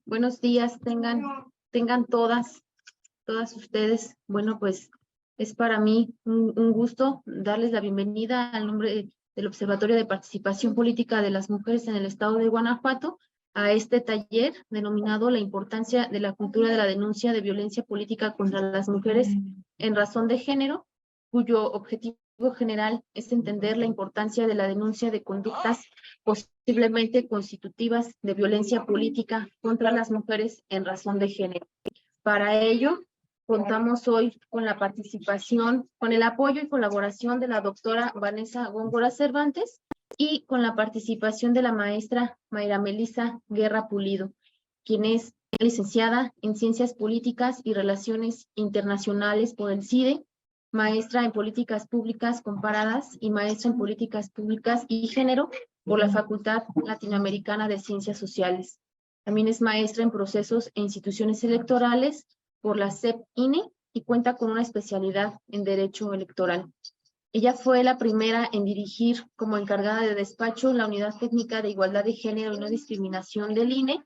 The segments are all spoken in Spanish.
Buenos días, tengan todas ustedes. Bueno, pues es para mí un gusto darles la bienvenida al nombre del Observatorio de Participación Política de las Mujeres en el Estado de Guanajuato a este taller denominado La importancia de la cultura de la denuncia de violencia política contra las mujeres en razón de género, cuyo objetivo general es entender la importancia de la denuncia de conductas posiblemente constitutivas de violencia política contra las mujeres en razón de género. Para ello, contamos hoy con la participación, con el apoyo y colaboración de la doctora Vanessa Góngora Cervantes y con la participación de la maestra Mayra Melisa Guerra Pulido, quien es licenciada en Ciencias Políticas y Relaciones Internacionales por el CIDE, maestra en Políticas Públicas Comparadas y maestra en Políticas Públicas y Género por la Facultad Latinoamericana de Ciencias Sociales. También es maestra en Procesos e Instituciones Electorales por la CEP-INE y cuenta con una especialidad en Derecho Electoral. Ella fue la primera en dirigir como encargada de despacho la Unidad Técnica de Igualdad de Género y No Discriminación del INE.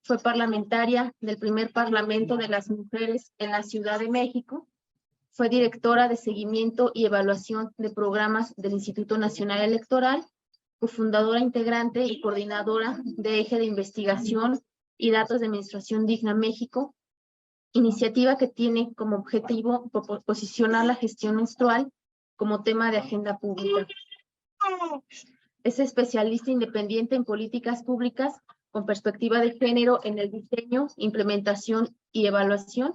Fue parlamentaria del primer Parlamento de las Mujeres en la Ciudad de México. Fue directora de seguimiento y evaluación de programas del Instituto Nacional Electoral, cofundadora integrante y coordinadora de Eje de Investigación y Datos de Menstruación Digna México, iniciativa que tiene como objetivo posicionar la gestión menstrual como tema de agenda pública. Es especialista independiente en políticas públicas con perspectiva de género en el diseño, implementación y evaluación.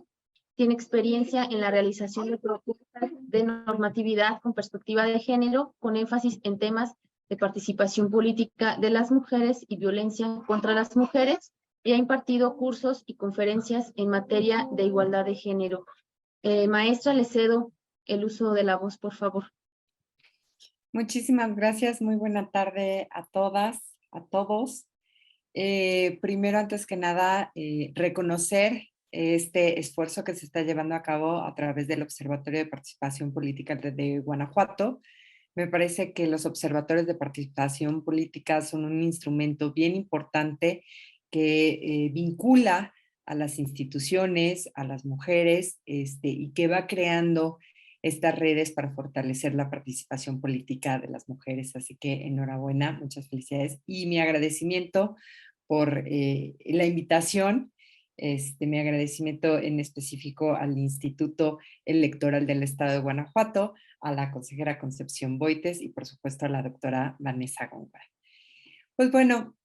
Tiene experiencia en la realización de propuestas de normatividad con perspectiva de género, con énfasis en temas de participación política de las mujeres y violencia contra las mujeres, y ha impartido cursos y conferencias en materia de igualdad de género. Maestra, le cedo el uso de la voz, por favor. Muchísimas gracias. Muy buena tarde a todas, a todos. Primero, antes que nada, reconocer este esfuerzo que se está llevando a cabo a través del Observatorio de Participación Política de Guanajuato. Me parece que los observatorios de participación política son un instrumento bien importante que vincula a las instituciones, a las mujeres, y que va creando estas redes para fortalecer la participación política de las mujeres. Así que enhorabuena, muchas felicidades y mi agradecimiento por la invitación. Mi agradecimiento en específico al Instituto Electoral del Estado de Guanajuato, a la consejera Concepción Boites y por supuesto a la doctora Vanessa Góngora. Pues bueno,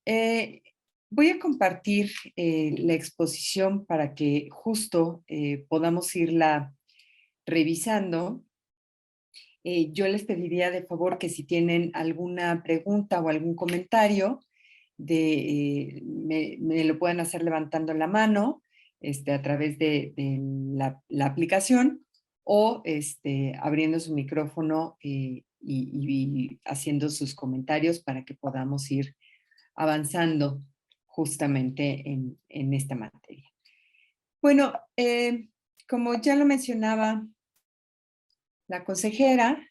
voy a compartir la exposición para que justo podamos irla revisando. Yo les pediría de favor que si tienen alguna pregunta o algún comentario, me lo puedan hacer levantando la mano a través de la aplicación o abriendo su micrófono y haciendo sus comentarios para que podamos ir avanzando justamente en esta materia. Bueno, como ya lo mencionaba la consejera,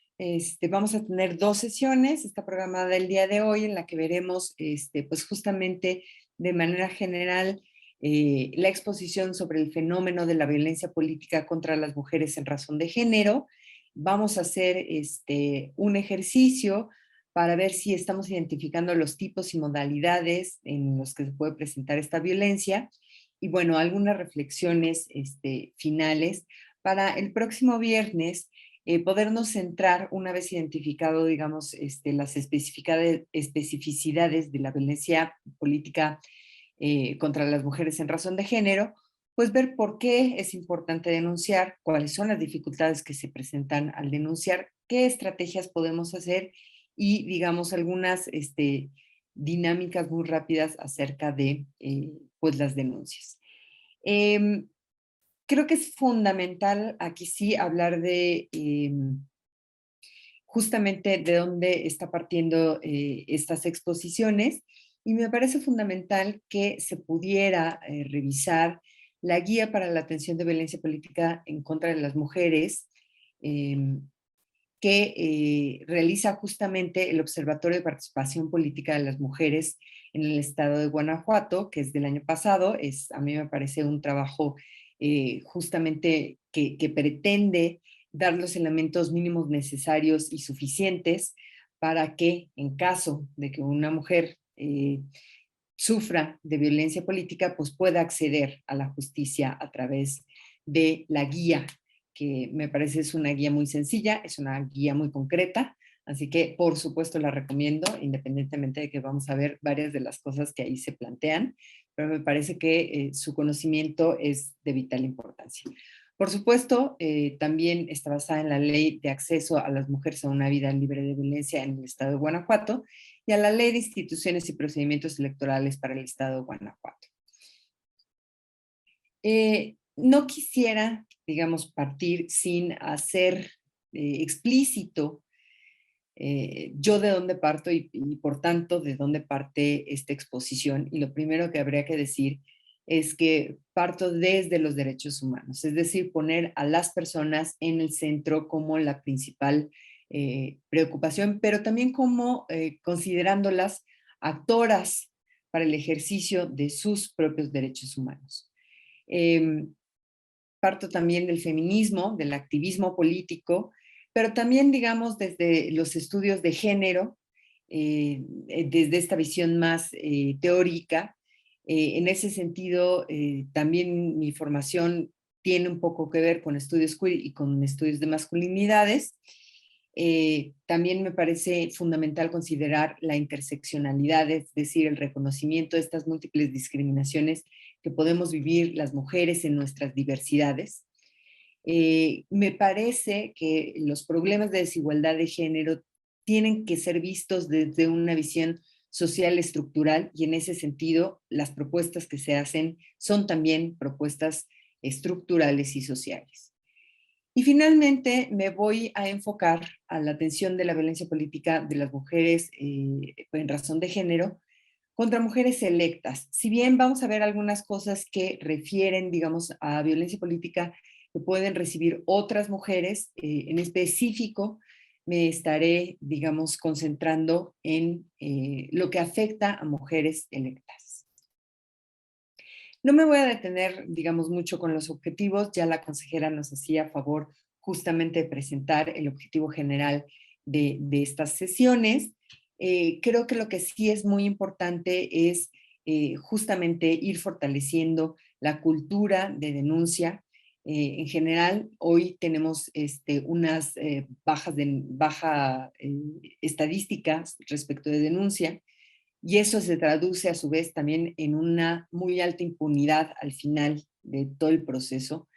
vamos a tener 2 sesiones, está programada el día de hoy, en la que veremos pues justamente de manera general la exposición sobre el fenómeno de la violencia política contra las mujeres en razón de género. Vamos a hacer un ejercicio para ver si estamos identificando los tipos y modalidades en los que se puede presentar esta violencia. Y bueno, algunas reflexiones finales para el próximo viernes, podernos centrar, una vez identificado, digamos, las especificidades de la violencia política contra las mujeres en razón de género, pues ver por qué es importante denunciar, cuáles son las dificultades que se presentan al denunciar, qué estrategias podemos hacer y, digamos, algunas dinámicas muy rápidas acerca de pues las denuncias. Creo que es fundamental aquí sí hablar de justamente de dónde está partiendo estas exposiciones, y me parece fundamental que se pudiera revisar la guía para la atención de violencia política en contra de las mujeres, que realiza justamente el Observatorio de Participación Política de las Mujeres en el estado de Guanajuato, que es del año pasado. A mí me parece un trabajo justamente que pretende dar los elementos mínimos necesarios y suficientes para que, en caso de que una mujer sufra de violencia política, pues pueda acceder a la justicia a través de la guía, que me parece es una guía muy sencilla, es una guía muy concreta, así que por supuesto la recomiendo, independientemente de que vamos a ver varias de las cosas que ahí se plantean, pero me parece que su conocimiento es de vital importancia. Por supuesto, también está basada en la Ley de Acceso a las Mujeres a una Vida Libre de Violencia en el Estado de Guanajuato y a la Ley de Instituciones y Procedimientos Electorales para el Estado de Guanajuato. No quisiera, digamos, partir sin hacer explícito yo de dónde parto y por tanto de dónde parte esta exposición. Y lo primero que habría que decir es que parto desde los derechos humanos, es decir, poner a las personas en el centro como la principal preocupación, pero también como considerándolas actoras para el ejercicio de sus propios derechos humanos. Parto también del feminismo, del activismo político, pero también, digamos, desde los estudios de género, desde esta visión más teórica. En ese sentido, también mi formación tiene un poco que ver con estudios queer y con estudios de masculinidades. También me parece fundamental considerar la interseccionalidad, es decir, el reconocimiento de estas múltiples discriminaciones que podemos vivir las mujeres en nuestras diversidades. Me parece que los problemas de desigualdad de género tienen que ser vistos desde una visión social estructural y en ese sentido las propuestas que se hacen son también propuestas estructurales y sociales. Y finalmente me voy a enfocar a la atención de la violencia política de las mujeres en razón de género contra mujeres electas. Si bien vamos a ver algunas cosas que refieren, digamos, a violencia política que pueden recibir otras mujeres, en específico me estaré, digamos, concentrando en lo que afecta a mujeres electas. No me voy a detener, digamos, mucho con los objetivos, ya la consejera nos hacía favor justamente de presentar el objetivo general de estas sesiones. Creo que lo que sí es muy importante es justamente ir fortaleciendo la cultura de denuncia. En general, hoy tenemos unas baja estadísticas respecto de denuncia, y eso se traduce a su vez también en una muy alta impunidad al final de todo el proceso,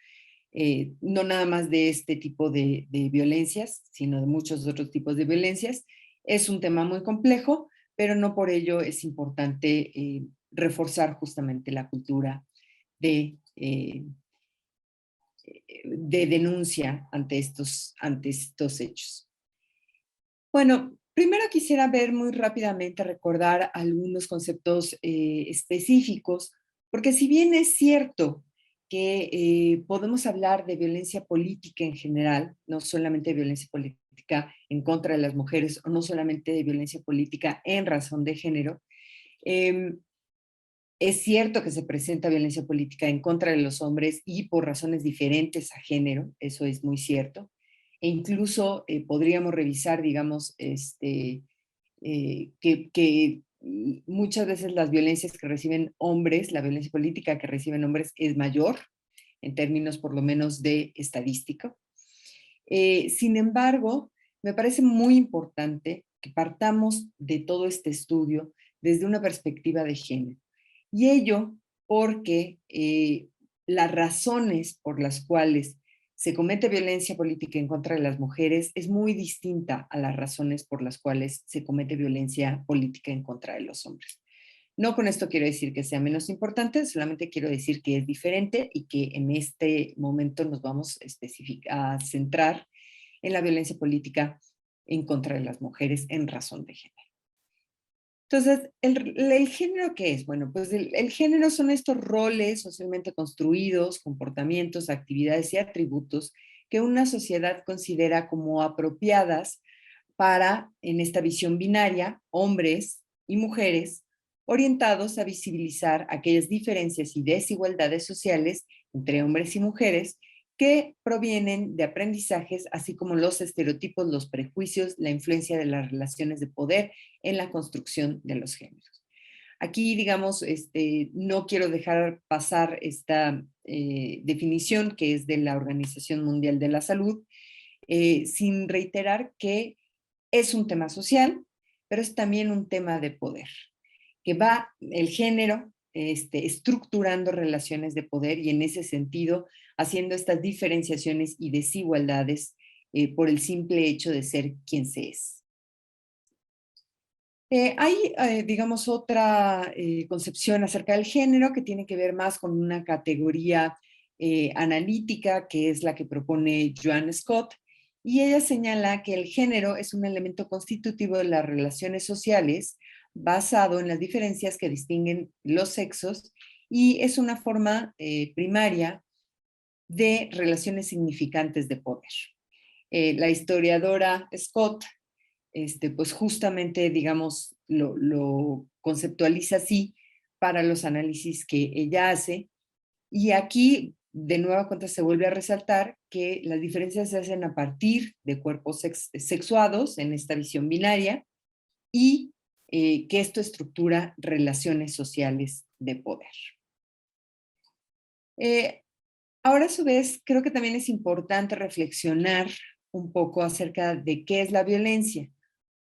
no nada más de este tipo de violencias, sino de muchos otros tipos de violencias. Es un tema muy complejo, pero no por ello es importante reforzar justamente la cultura de denuncia ante estos hechos. Bueno, primero quisiera ver muy rápidamente, recordar algunos conceptos específicos, porque si bien es cierto que podemos hablar de violencia política en general, no solamente de violencia política en contra de las mujeres o no solamente de violencia política en razón de género, es cierto que se presenta violencia política en contra de los hombres y por razones diferentes a género, eso es muy cierto. E incluso podríamos revisar, digamos, que muchas veces las violencias que reciben hombres, la violencia política que reciben hombres es mayor, en términos por lo menos de estadística. Sin embargo, me parece muy importante que partamos de todo este estudio desde una perspectiva de género. Y ello porque las razones por las cuales se comete violencia política en contra de las mujeres es muy distinta a las razones por las cuales se comete violencia política en contra de los hombres. No con esto quiero decir que sea menos importante, solamente quiero decir que es diferente y que en este momento nos vamos a centrar en la violencia política en contra de las mujeres en razón de género. Entonces, ¿el género qué es? Bueno, pues el género son estos roles socialmente construidos, comportamientos, actividades y atributos que una sociedad considera como apropiadas para, en esta visión binaria, hombres y mujeres, orientados a visibilizar aquellas diferencias y desigualdades sociales entre hombres y mujeres que provienen de aprendizajes, así como los estereotipos, los prejuicios, la influencia de las relaciones de poder en la construcción de los géneros. Aquí, digamos, no quiero dejar pasar esta definición que es de la Organización Mundial de la Salud, sin reiterar que es un tema social, pero es también un tema de poder, que va el género estructurando relaciones de poder y en ese sentido haciendo estas diferenciaciones y desigualdades por el simple hecho de ser quien se es. Hay, digamos, otra concepción acerca del género que tiene que ver más con una categoría analítica, que es la que propone Joan Scott, y ella señala que el género es un elemento constitutivo de las relaciones sociales basado en las diferencias que distinguen los sexos y es una forma primaria de relaciones significantes de poder. La historiadora Scott pues justamente, digamos, lo conceptualiza así para los análisis que ella hace. Y aquí, de nueva cuenta, se vuelve a resaltar que las diferencias se hacen a partir de cuerpos sexuados en esta visión binaria y que esto estructura relaciones sociales de poder. Ahora, a su vez, creo que también es importante reflexionar un poco acerca de qué es la violencia,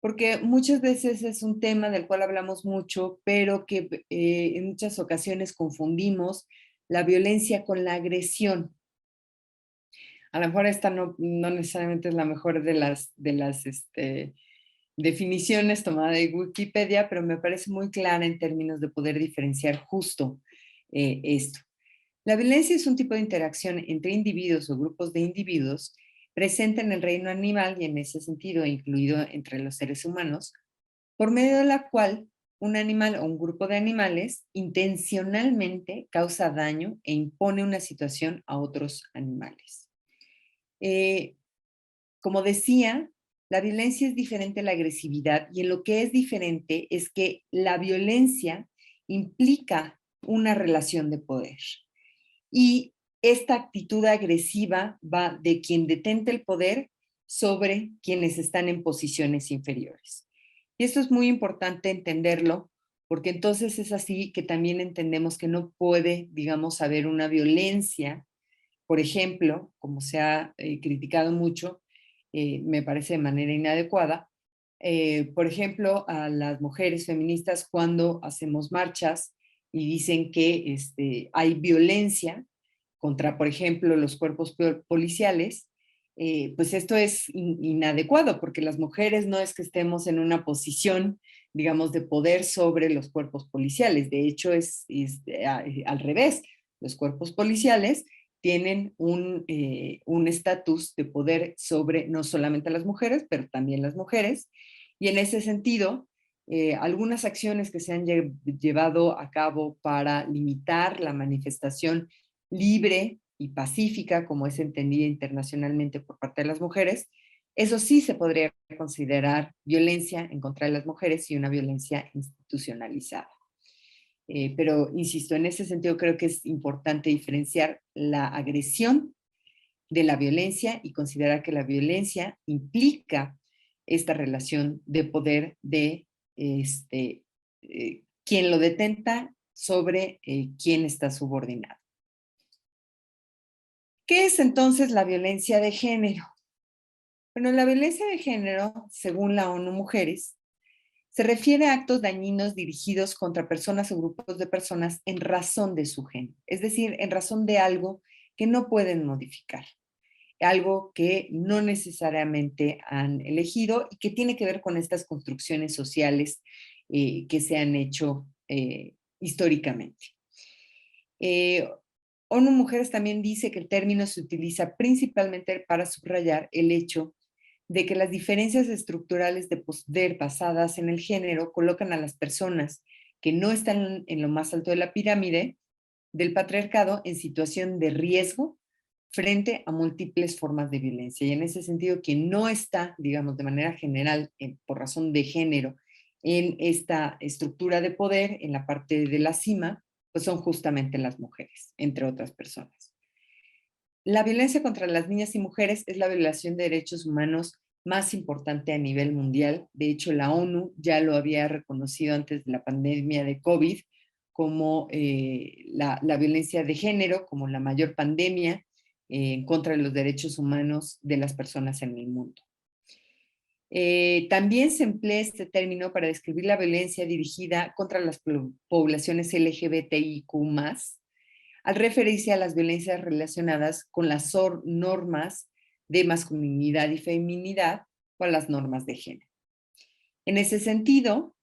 porque muchas veces es un tema del cual hablamos mucho, pero que en muchas ocasiones confundimos la violencia con la agresión. A lo mejor esta no necesariamente es la mejor de las definiciones tomada de Wikipedia, pero me parece muy clara en términos de poder diferenciar justo esto. La violencia es un tipo de interacción entre individuos o grupos de individuos presente en el reino animal y en ese sentido incluido entre los seres humanos, por medio de la cual un animal o un grupo de animales intencionalmente causa daño e impone una situación a otros animales. Como decía, la violencia es diferente a la agresividad y en lo que es diferente es que la violencia implica una relación de poder. Y esta actitud agresiva va de quien detenta el poder sobre quienes están en posiciones inferiores. Y esto es muy importante entenderlo, porque entonces es así que también entendemos que no puede, digamos, haber una violencia, por ejemplo, como se ha criticado mucho, me parece de manera inadecuada, por ejemplo, a las mujeres feministas cuando hacemos marchas y dicen que hay violencia contra, por ejemplo, los cuerpos policiales, pues esto es inadecuado porque las mujeres no es que estemos en una posición, digamos, de poder sobre los cuerpos policiales. De hecho, es al revés. Los cuerpos policiales tienen un estatus de poder sobre no solamente las mujeres, pero también las mujeres. Y en ese sentido, algunas acciones que se han llevado a cabo para limitar la manifestación libre y pacífica, como es entendida internacionalmente por parte de las mujeres, eso sí se podría considerar violencia en contra de las mujeres y una violencia institucionalizada. Pero, insisto, en ese sentido creo que es importante diferenciar la agresión de la violencia y considerar que la violencia implica esta relación de poder de quien lo detenta sobre quien está subordinado. ¿Qué es entonces la violencia de género? Bueno, la violencia de género, según la ONU Mujeres, se refiere a actos dañinos dirigidos contra personas o grupos de personas en razón de su género, es decir, en razón de algo que no pueden modificar, algo que no necesariamente han elegido y que tiene que ver con estas construcciones sociales que se han hecho históricamente. ONU Mujeres también dice que el término se utiliza principalmente para subrayar el hecho de que las diferencias estructurales de poder basadas en el género colocan a las personas que no están en lo más alto de la pirámide del patriarcado en situación de riesgo frente a múltiples formas de violencia. Y en ese sentido, quien no está, digamos, de manera general, por razón de género, en esta estructura de poder, en la parte de la cima, pues son justamente las mujeres, entre otras personas. La violencia contra las niñas y mujeres es la violación de derechos humanos más importante a nivel mundial. De hecho, la ONU ya lo había reconocido antes de la pandemia de COVID como la violencia de género, como la mayor pandemia en contra de los derechos humanos de las personas en el mundo. También se emplea este término para describir la violencia dirigida contra las poblaciones LGBTIQ+, al referirse a las violencias relacionadas con las normas de masculinidad y feminidad o a las normas de género. En ese sentido,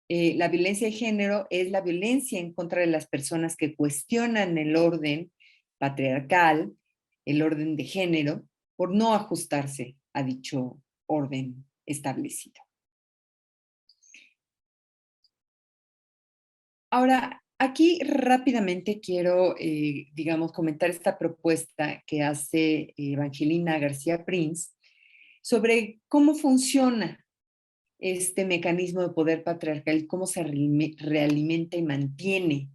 la violencia de género es la violencia en contra de las personas que cuestionan el orden patriarcal, el orden de género, por no ajustarse a dicho orden establecido. Ahora, aquí rápidamente quiero, digamos, comentar esta propuesta que hace Evangelina García Prince sobre cómo funciona este mecanismo de poder patriarcal, cómo se realimenta y mantiene,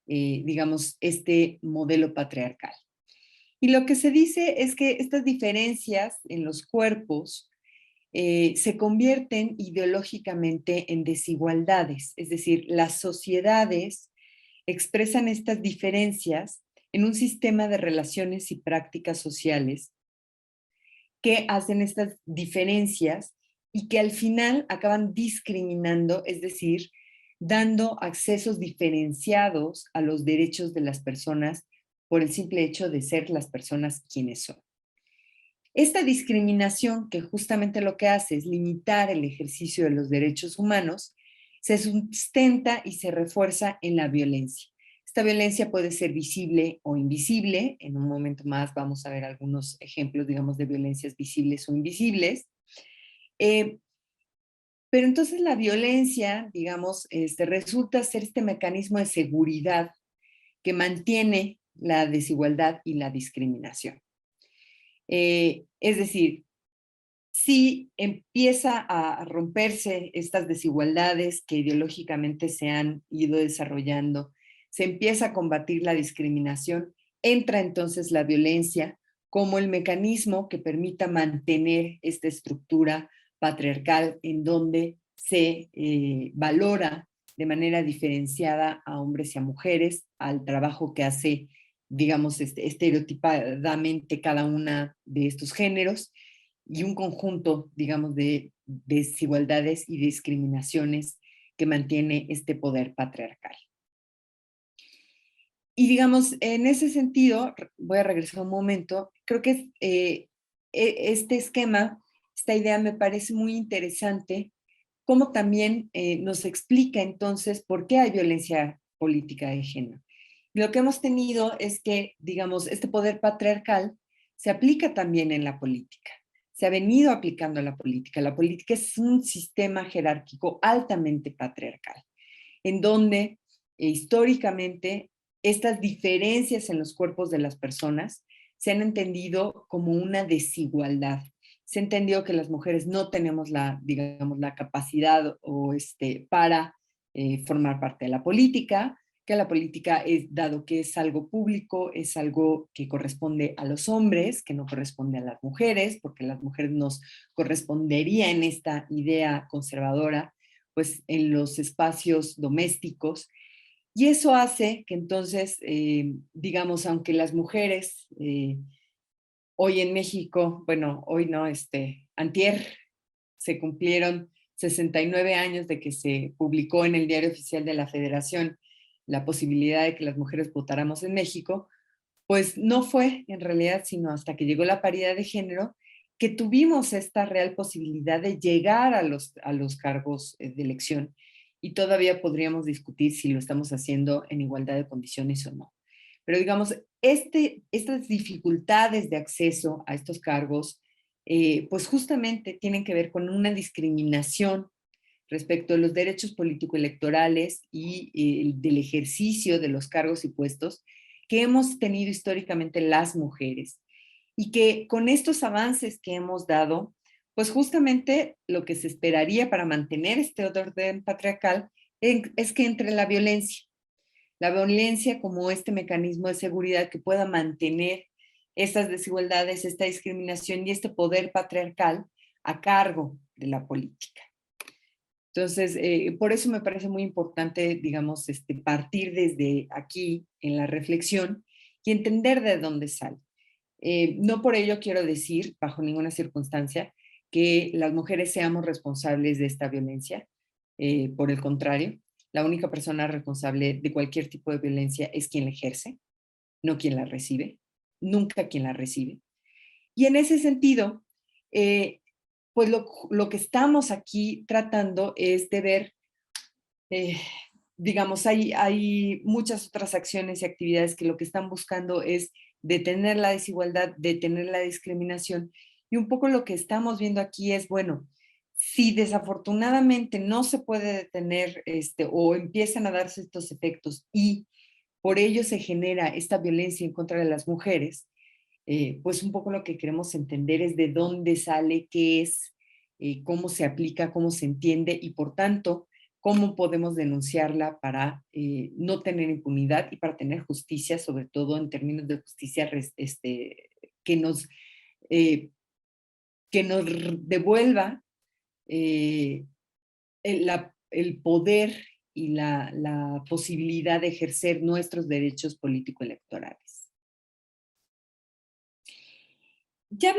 digamos, este modelo patriarcal. Y lo que se dice es que estas diferencias en los cuerpos se convierten ideológicamente en desigualdades, es decir, las sociedades expresan estas diferencias en un sistema de relaciones y prácticas sociales que hacen estas diferencias y que al final acaban discriminando, es decir, dando accesos diferenciados a los derechos de las personas por el simple hecho de ser las personas quienes son. Esta discriminación, que justamente lo que hace es limitar el ejercicio de los derechos humanos, se sustenta y se refuerza en la violencia. Esta violencia puede ser visible o invisible. En un momento más vamos a ver algunos ejemplos, digamos, de violencias visibles o invisibles. Pero entonces la violencia, digamos, resulta ser este mecanismo de seguridad que mantiene la desigualdad y la discriminación. Es decir, si empieza a romperse estas desigualdades que ideológicamente se han ido desarrollando, se empieza a combatir la discriminación, entra entonces la violencia como el mecanismo que permita mantener esta estructura patriarcal en donde se valora de manera diferenciada a hombres y a mujeres, al trabajo que hace, digamos, estereotipadamente cada una de estos géneros, y un conjunto, digamos, de desigualdades y discriminaciones que mantiene este poder patriarcal. Y digamos, en ese sentido, voy a regresar un momento, creo que este esquema, esta idea me parece muy interesante, como también nos explica entonces por qué hay violencia política de género. Y lo que hemos tenido es que, digamos, este poder patriarcal se aplica también en la política. Se ha venido aplicando a la política. La política es un sistema jerárquico altamente patriarcal, en donde históricamente estas diferencias en los cuerpos de las personas se han entendido como una desigualdad. Se ha entendido que las mujeres no tenemos digamos, la capacidad para formar parte de la política, que la política, dado que es algo público, es algo que corresponde a los hombres, que no corresponde a las mujeres, porque las mujeres nos correspondería en esta idea conservadora, pues en los espacios domésticos. Y eso hace que entonces, digamos, aunque las mujeres hoy en México, bueno, hoy no, antier, se cumplieron 69 años de que se publicó en el Diario Oficial de la Federación la posibilidad de que las mujeres votáramos en México, pues no fue en realidad sino hasta que llegó la paridad de género que tuvimos esta real posibilidad de llegar a los cargos de elección, y todavía podríamos discutir si lo estamos haciendo en igualdad de condiciones o no. Pero digamos, estas dificultades de acceso a estos cargos, pues justamente tienen que ver con una discriminación respecto de los derechos político-electorales y del ejercicio de los cargos y puestos que hemos tenido históricamente las mujeres. y que con estos avances que hemos dado, pues justamente lo que se esperaría para mantener este orden patriarcal es que entre la violencia como este mecanismo de seguridad que pueda mantener estas desigualdades, esta discriminación y este poder patriarcal a cargo de la política. Entonces, por eso me parece muy importante, digamos, partir desde aquí en la reflexión y entender de dónde sale. No por ello quiero decir, bajo ninguna circunstancia, que las mujeres seamos responsables de esta violencia. Por el contrario, la única persona responsable de cualquier tipo de violencia es quien la ejerce, no quien la recibe, nunca quien la recibe. Y en ese sentido, pues lo que estamos aquí tratando es de ver, digamos, hay muchas otras acciones y actividades que lo que están buscando es detener la desigualdad, detener la discriminación. Y un poco lo que estamos viendo aquí es, bueno, si desafortunadamente no se puede detener o empiezan a darse estos efectos y por ello se genera esta violencia en contra de las mujeres, pues un poco lo que queremos entender es de dónde sale, qué es, cómo se aplica, cómo se entiende y por tanto, cómo podemos denunciarla para no tener impunidad y para tener justicia, sobre todo en términos de justicia que nos, eh, que nos devuelva el poder y la posibilidad de ejercer nuestros derechos político-electorales. Ya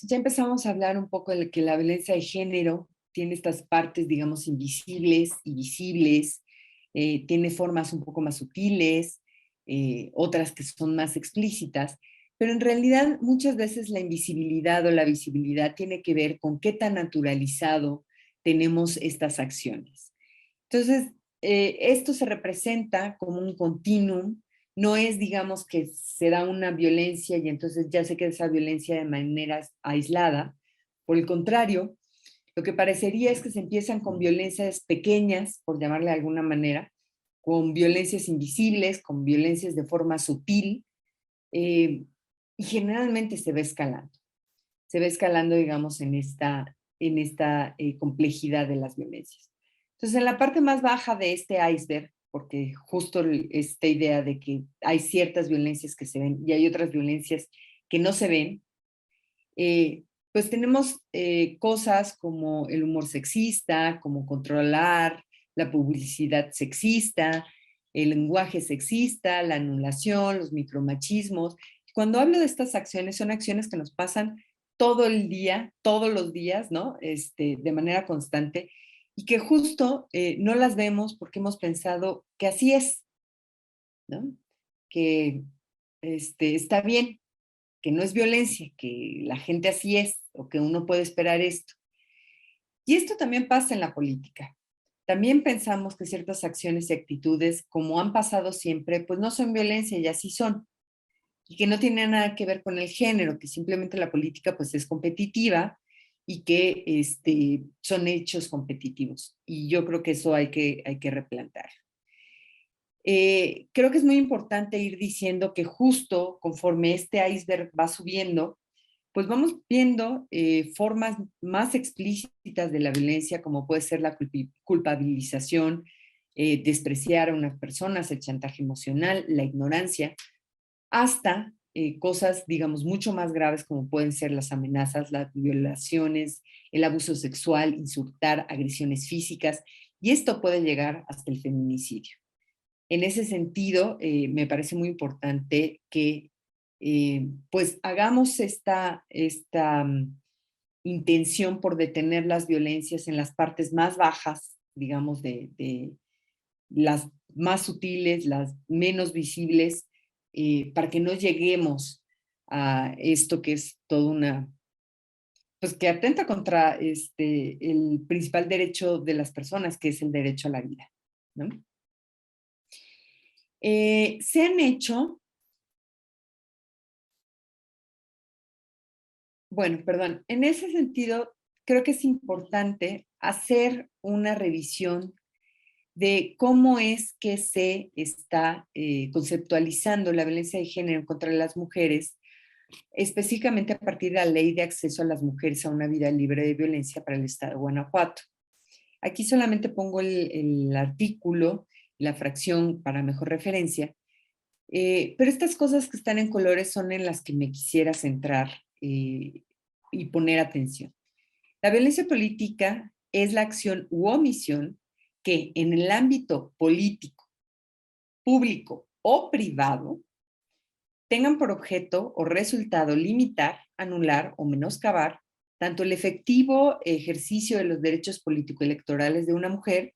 empezamos a hablar un poco de que la violencia de género tiene estas partes, digamos, invisibles y visibles, tiene formas un poco más sutiles, otras que son más explícitas, pero en realidad muchas veces la invisibilidad o la visibilidad tiene que ver con qué tan naturalizado tenemos estas acciones. Entonces, esto se representa como un continuum, no es, digamos, que se da una violencia y entonces ya se queda esa violencia de manera aislada. Por el contrario, lo que parecería es que se empiezan con violencias pequeñas, por llamarle de alguna manera, con violencias invisibles, con violencias de forma sutil, y generalmente se va escalando. Se va escalando, digamos, en esta complejidad de las violencias. Entonces, en la parte más baja de este iceberg, porque justo esta idea de que hay ciertas violencias que se ven y hay otras violencias que no se ven, pues tenemos cosas como el humor sexista, como controlar la publicidad sexista, el lenguaje sexista, la anulación, los micromachismos. Cuando hablo de estas acciones, son acciones que nos pasan todo el día, todos los días, ¿no? De manera constante, y que justo no las vemos porque hemos pensado que así es, ¿no? Que está bien, que no es violencia, que la gente así es, o que uno puede esperar esto. Y esto también pasa en la política. También pensamos que ciertas acciones y actitudes, como han pasado siempre, pues no son violencia y así son. Y que no tiene nada que ver con el género, que simplemente la política pues es competitiva y que son hechos competitivos. Y yo creo que eso hay que replantear. Creo que es muy importante ir diciendo que justo conforme este iceberg va subiendo, pues vamos viendo formas más explícitas de la violencia, como puede ser la culpabilización, despreciar a unas personas, el chantaje emocional, la ignorancia, hasta cosas, digamos, mucho más graves como pueden ser las amenazas, las violaciones, el abuso sexual, insultar, agresiones físicas, y esto puede llegar hasta el feminicidio. En ese sentido, me parece muy importante que pues hagamos esta intención por detener las violencias en las partes más bajas, digamos, de las más sutiles, las menos visibles, para que no lleguemos a esto que es toda una, pues que atenta contra el principal derecho de las personas, que es el derecho a la vida, ¿no? Se han hecho, bueno, perdón, en ese sentido, creo que es importante hacer una revisión de cómo es que se está conceptualizando la violencia de género contra las mujeres específicamente a partir de la Ley de Acceso a las Mujeres a una Vida Libre de Violencia para el Estado de Guanajuato. Aquí solamente pongo el artículo, la fracción para mejor referencia, pero estas cosas que están en colores son en las que me quisiera centrar y poner atención. La violencia política es la acción u omisión que en el ámbito político, público o privado tengan por objeto o resultado limitar, anular o menoscabar tanto el efectivo ejercicio de los derechos político-electorales de una mujer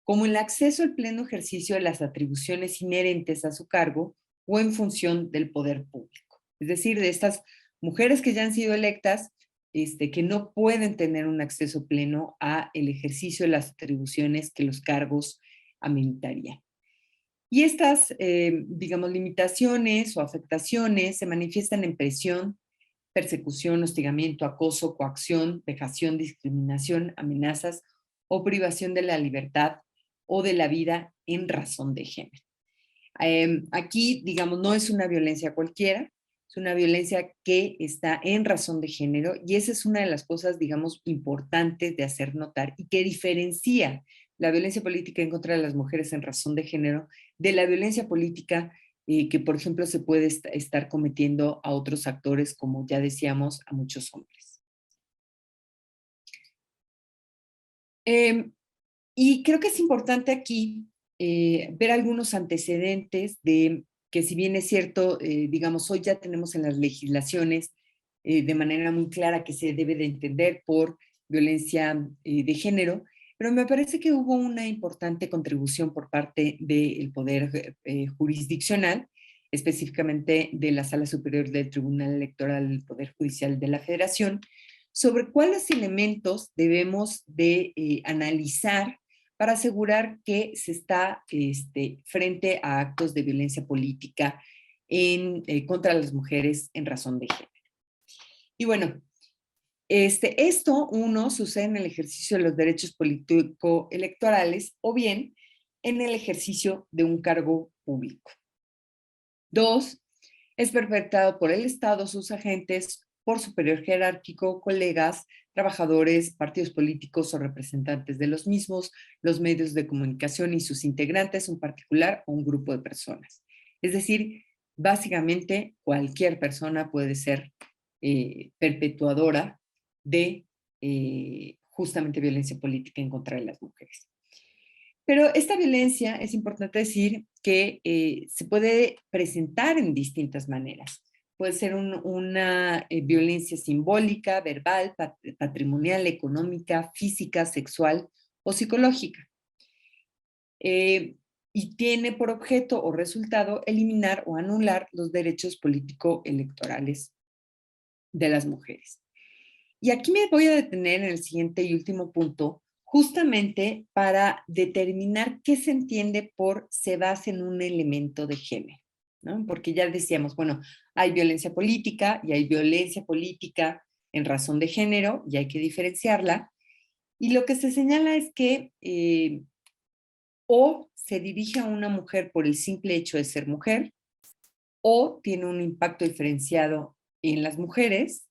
como el acceso al pleno ejercicio de las atribuciones inherentes a su cargo o en función del poder público. Es decir, de estas mujeres que ya han sido electas, que no pueden tener un acceso pleno a el ejercicio de las atribuciones que los cargos ameritarían. Y estas, digamos, limitaciones o afectaciones se manifiestan en presión, persecución, hostigamiento, acoso, coacción, vejación, discriminación, amenazas o privación de la libertad o de la vida en razón de género. Aquí, digamos, no es una violencia cualquiera, es una violencia que está en razón de género y esa es una de las cosas, digamos, importantes de hacer notar y que diferencia la violencia política en contra de las mujeres en razón de género de la violencia política que, por ejemplo, se puede estar cometiendo a otros actores, como ya decíamos, a muchos hombres. Y creo que es importante aquí ver algunos antecedentes de que, si bien es cierto, digamos, hoy ya tenemos en las legislaciones de manera muy clara que se debe de entender por violencia de género, pero me parece que hubo una importante contribución por parte del Poder Jurisdiccional, específicamente de la Sala Superior del Tribunal Electoral del Poder Judicial de la Federación, sobre cuáles elementos debemos de analizar para asegurar que se está frente a actos de violencia política contra las mujeres en razón de género. Y bueno, esto, uno, sucede en el ejercicio de los derechos político-electorales o bien en el ejercicio de un cargo público. Dos, es perpetrado por el Estado, sus agentes, por superior jerárquico, colegas, trabajadores, partidos políticos o representantes de los mismos, los medios de comunicación y sus integrantes, un particular o un grupo de personas. Es decir, básicamente cualquier persona puede ser perpetuadora de justamente violencia política en contra de las mujeres. Pero esta violencia, es importante decir que se puede presentar en distintas maneras. Puede ser una violencia simbólica, verbal, patrimonial, económica, física, sexual o psicológica. Y tiene por objeto o resultado eliminar o anular los derechos político-electorales de las mujeres. Y aquí me voy a detener en el siguiente y último punto, justamente para determinar qué se entiende por se basa en un elemento de género, ¿no? Porque ya decíamos, bueno, hay violencia política y hay violencia política en razón de género y hay que diferenciarla. Y lo que se señala es que o se dirige a una mujer por el simple hecho de ser mujer, o tiene un impacto diferenciado en las mujeres,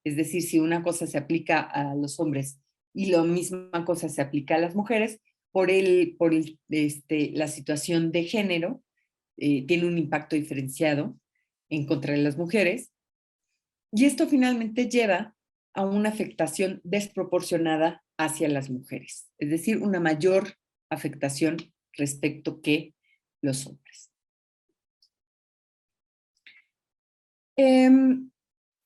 es decir, si una cosa se aplica a los hombres y la misma cosa se aplica a las mujeres, por la situación de género, tiene un impacto diferenciado en contra de las mujeres, y esto finalmente lleva a una afectación desproporcionada hacia las mujeres, es decir, una mayor afectación respecto que los hombres.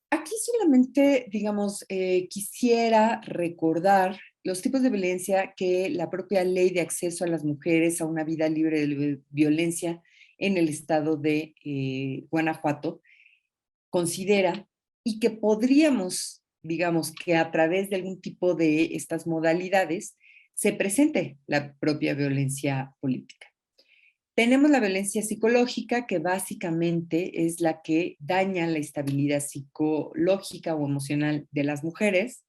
Aquí solamente, digamos, quisiera recordar los tipos de violencia que la propia Ley de Acceso a las Mujeres a una Vida Libre de Violencia en el estado de Guanajuato considera y que podríamos, digamos, que a través de algún tipo de estas modalidades se presente la propia violencia política. Tenemos la violencia psicológica, que básicamente es la que daña la estabilidad psicológica o emocional de las mujeres.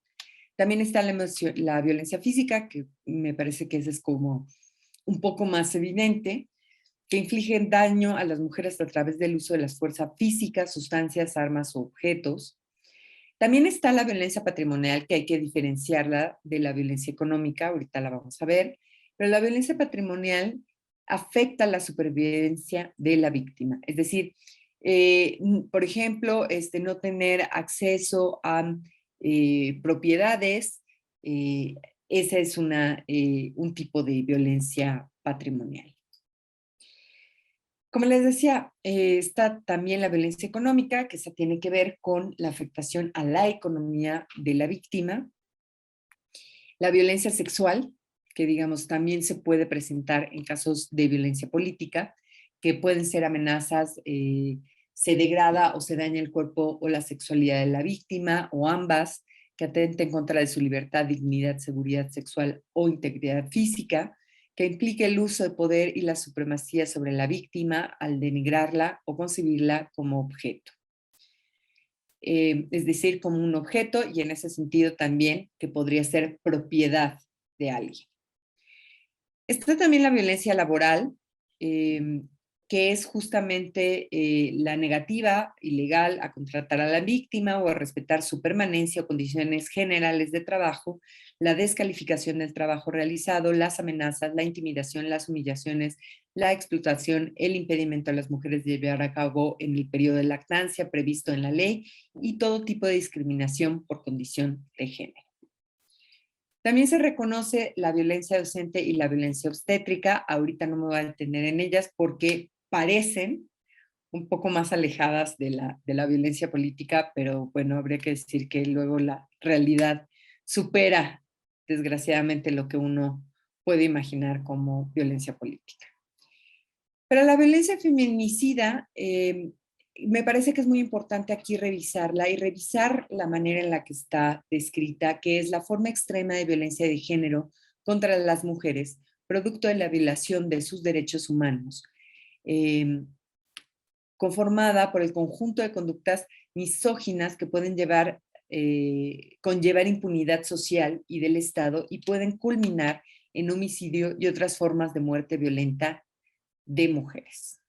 También está la violencia física, que me parece que esa es como un poco más evidente. que infligen daño a las mujeres a través del uso de las fuerzas físicas, sustancias, armas o objetos. También está la violencia patrimonial, que hay que diferenciarla de la violencia económica, ahorita la vamos a ver, pero la violencia patrimonial afecta la supervivencia de la víctima. Es decir, por ejemplo, no tener acceso a propiedades, ese es un tipo de violencia patrimonial. Como les decía, está también la violencia económica, que esa tiene que ver con la afectación a la economía de la víctima. La violencia sexual, que digamos también se puede presentar en casos de violencia política, que pueden ser amenazas, se degrada o se daña el cuerpo o la sexualidad de la víctima, o ambas, que atenten contra de su libertad, dignidad, seguridad sexual o integridad física, que implique el uso de poder y la supremacía sobre la víctima al denigrarla o concebirla como objeto. Es decir, como un objeto, y en ese sentido también que podría ser propiedad de alguien. Está también la violencia laboral, que es justamente la negativa ilegal a contratar a la víctima o a respetar su permanencia o condiciones generales de trabajo, la descalificación del trabajo realizado, las amenazas, la intimidación, las humillaciones, la explotación, el impedimento a las mujeres de llevar a cabo en el periodo de lactancia previsto en la ley y todo tipo de discriminación por condición de género. También se reconoce la violencia docente y la violencia obstétrica. Ahorita no me voy a detener en ellas porque parecen un poco más alejadas de la violencia política, pero bueno, habría que decir que luego la realidad supera, desgraciadamente, lo que uno puede imaginar como violencia política. Pero la violencia feminicida, me parece que es muy importante aquí revisarla y revisar la manera en la que está descrita, que es la forma extrema de violencia de género contra las mujeres, producto de la violación de sus derechos humanos, conformada por el conjunto de conductas misóginas que pueden conllevar impunidad social y del Estado y pueden culminar en homicidio y otras formas de muerte violenta de mujeres.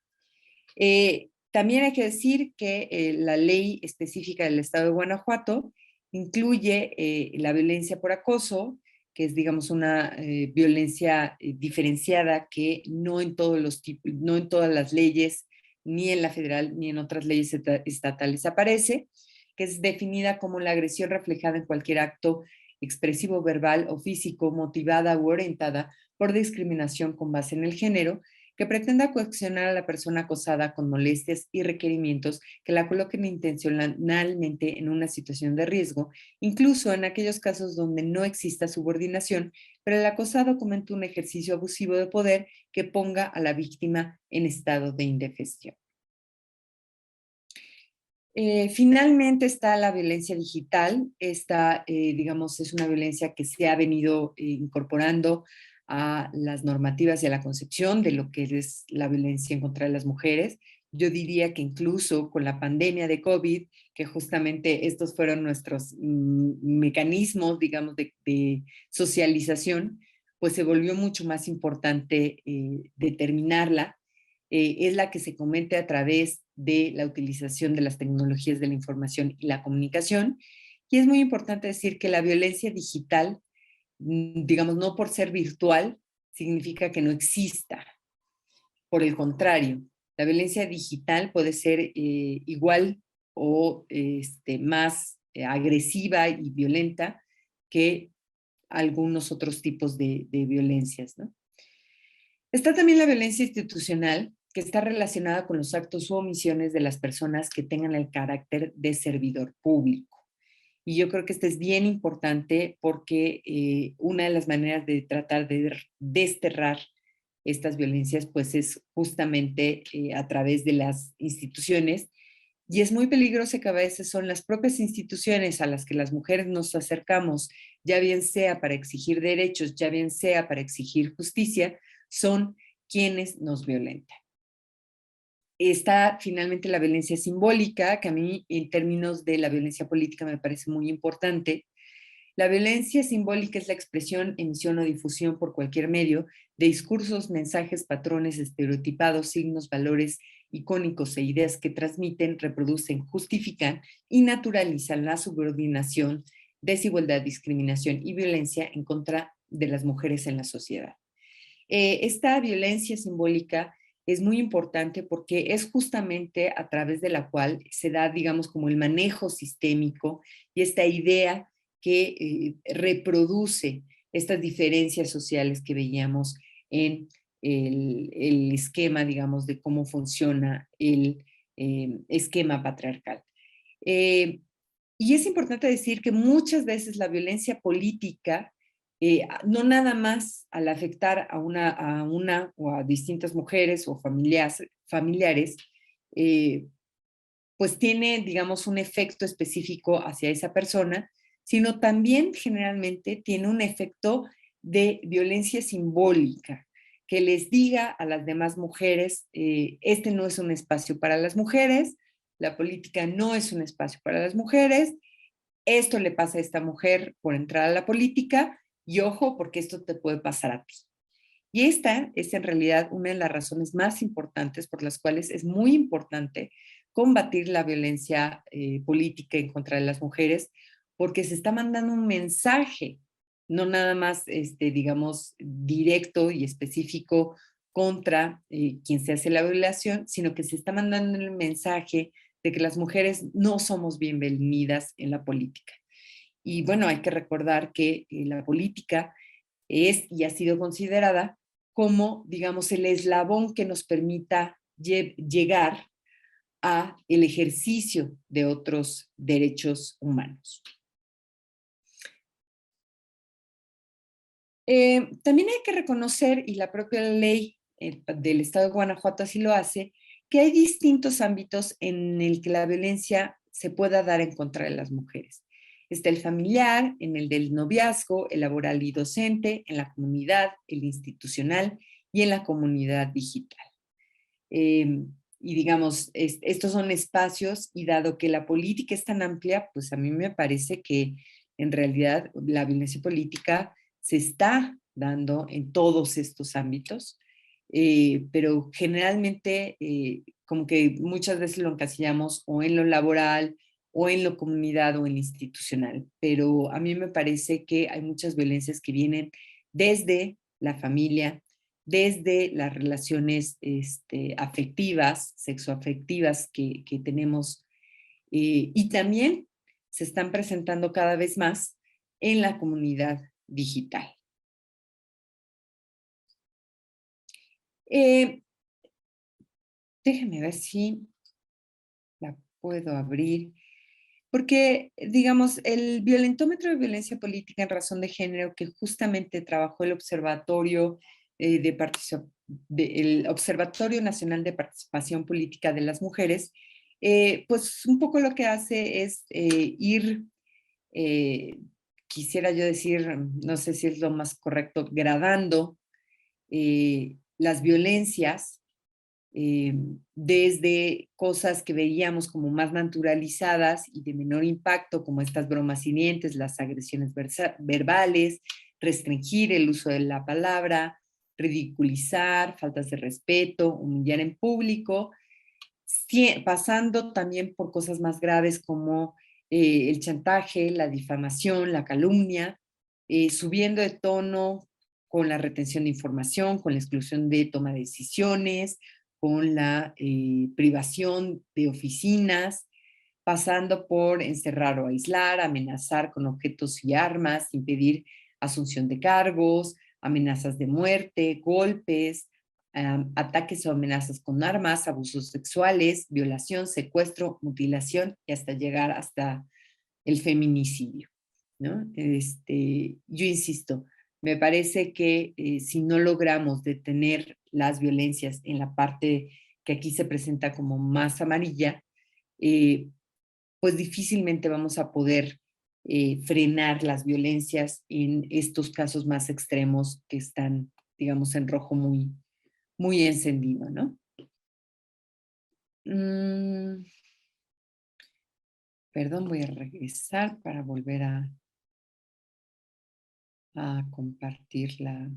También hay que decir que la ley específica del Estado de Guanajuato incluye la violencia por acoso, que es, digamos, una violencia diferenciada que no en todos los tipos, no en todas las leyes, ni en la federal, ni en otras leyes estatales aparece, que es definida como la agresión reflejada en cualquier acto expresivo, verbal o físico, motivada u orientada por discriminación con base en el género, que pretenda coaccionar a la persona acosada con molestias y requerimientos que la coloquen intencionalmente en una situación de riesgo, incluso en aquellos casos donde no exista subordinación, pero el acosado comete un ejercicio abusivo de poder que ponga a la víctima en estado de indefensión. Finalmente está la violencia digital. Esta, digamos, es una violencia que se ha venido incorporando a las normativas y a la concepción de lo que es la violencia en contra de las mujeres. Yo diría que incluso con la pandemia de COVID, que justamente estos fueron nuestros mecanismos, digamos, de socialización, pues se volvió mucho más importante determinarla. Es la que se comete a través de la utilización de las tecnologías de la información y la comunicación. Y es muy importante decir que la violencia digital, digamos, no por ser virtual, significa que no exista. Por el contrario, la violencia digital puede ser igual o más agresiva y violenta que algunos otros tipos de violencias, ¿no? Está también la violencia institucional, que está relacionada con los actos u omisiones de las personas que tengan el carácter de servidor público. Y yo creo que esto es bien importante porque una de las maneras de tratar de desterrar estas violencias pues es justamente a través de las instituciones, y es muy peligroso que a veces son las propias instituciones a las que las mujeres nos acercamos, ya bien sea para exigir derechos, ya bien sea para exigir justicia, son quienes nos violentan. Está finalmente la violencia simbólica, que a mí en términos de la violencia política me parece muy importante. La violencia simbólica es la expresión, emisión o difusión por cualquier medio de discursos, mensajes, patrones estereotipados, signos, valores icónicos e ideas que transmiten, reproducen, justifican y naturalizan la subordinación, desigualdad, discriminación y violencia en contra de las mujeres en la sociedad. Esta violencia simbólica es muy importante porque es justamente a través de la cual se da, digamos, como el manejo sistémico y esta idea que reproduce estas diferencias sociales que veíamos en el esquema, digamos, de cómo funciona el esquema patriarcal. Eh, y es importante decir que muchas veces la violencia política, no nada más al afectar a una o a distintas mujeres o familiares, eh, pues tiene, digamos, un efecto específico hacia esa persona, sino también generalmente tiene un efecto de violencia simbólica, que les diga a las demás mujeres, este no es un espacio para las mujeres, la política no es un espacio para las mujeres, esto le pasa a esta mujer por entrar a la política y ojo porque esto te puede pasar a ti. Y esta es en realidad una de las razones más importantes por las cuales es muy importante combatir la violencia política en contra de las mujeres, porque se está mandando un mensaje, no nada más, digamos, directo y específico contra quien se hace la violación, sino que se está mandando el mensaje de que las mujeres no somos bienvenidas en la política. Y bueno, hay que recordar que la política es y ha sido considerada como, digamos, el eslabón que nos permita llegar a el ejercicio de otros derechos humanos. También hay que reconocer, y la propia ley del Estado de Guanajuato así lo hace, que hay distintos ámbitos en el que la violencia se pueda dar en contra de las mujeres. Está el familiar, en el del noviazgo, el laboral y docente, en la comunidad, el institucional y en la comunidad digital. Y digamos, estos son espacios y dado que la política es tan amplia, pues a mí me parece que en realidad la violencia política se está dando en todos estos ámbitos, pero generalmente como que muchas veces lo encasillamos o en lo laboral o en lo comunidad o en lo institucional, pero a mí me parece que hay muchas violencias que vienen desde la familia, desde las relaciones afectivas, sexoafectivas que tenemos, y también se están presentando cada vez más en la comunidad digital. Déjenme ver si la puedo abrir. Porque, digamos, el violentómetro de violencia política en razón de género que justamente trabajó el Observatorio, el Observatorio Nacional de Participación Política de las Mujeres, pues un poco lo que hace es ir, quisiera yo decir, no sé si es lo más correcto, gradando las violencias desde cosas que veíamos como más naturalizadas y de menor impacto, como estas bromas hirientes, las agresiones verbales, restringir el uso de la palabra, ridiculizar, faltas de respeto, humillar en público, pasando también por cosas más graves como el chantaje, la difamación, la calumnia, subiendo de tono con la retención de información, con la exclusión de toma de decisiones, con la privación de oficinas, pasando por encerrar o aislar, amenazar con objetos y armas, impedir asunción de cargos, amenazas de muerte, golpes, ataques o amenazas con armas, abusos sexuales, violación, secuestro, mutilación y hasta llegar hasta el feminicidio, ¿no? Yo insisto, me parece que si no logramos detener las violencias en la parte que aquí se presenta como más amarilla, pues difícilmente vamos a poder frenar las violencias en estos casos más extremos que están, digamos, en rojo muy, muy encendido, ¿no? Perdón, voy a regresar para volver a a compartir la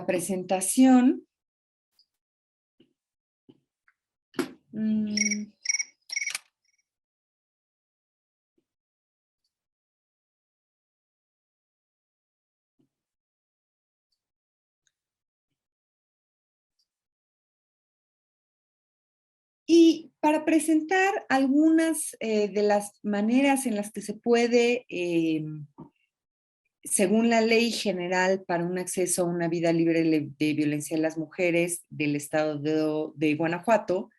presentación. Y para presentar algunas de las maneras en las que se puede, según la Ley General para un acceso a una vida libre de violencia de las mujeres del estado de Guanajuato,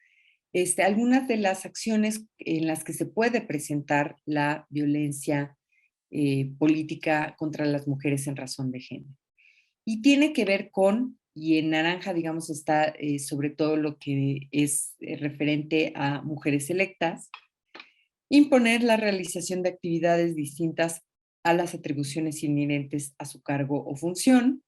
algunas de las acciones en las que se puede presentar la violencia política contra las mujeres en razón de género. Y tiene que ver con, y en naranja, digamos, está sobre todo lo que es referente a mujeres electas, imponer la realización de actividades distintas a las atribuciones inherentes a su cargo o función,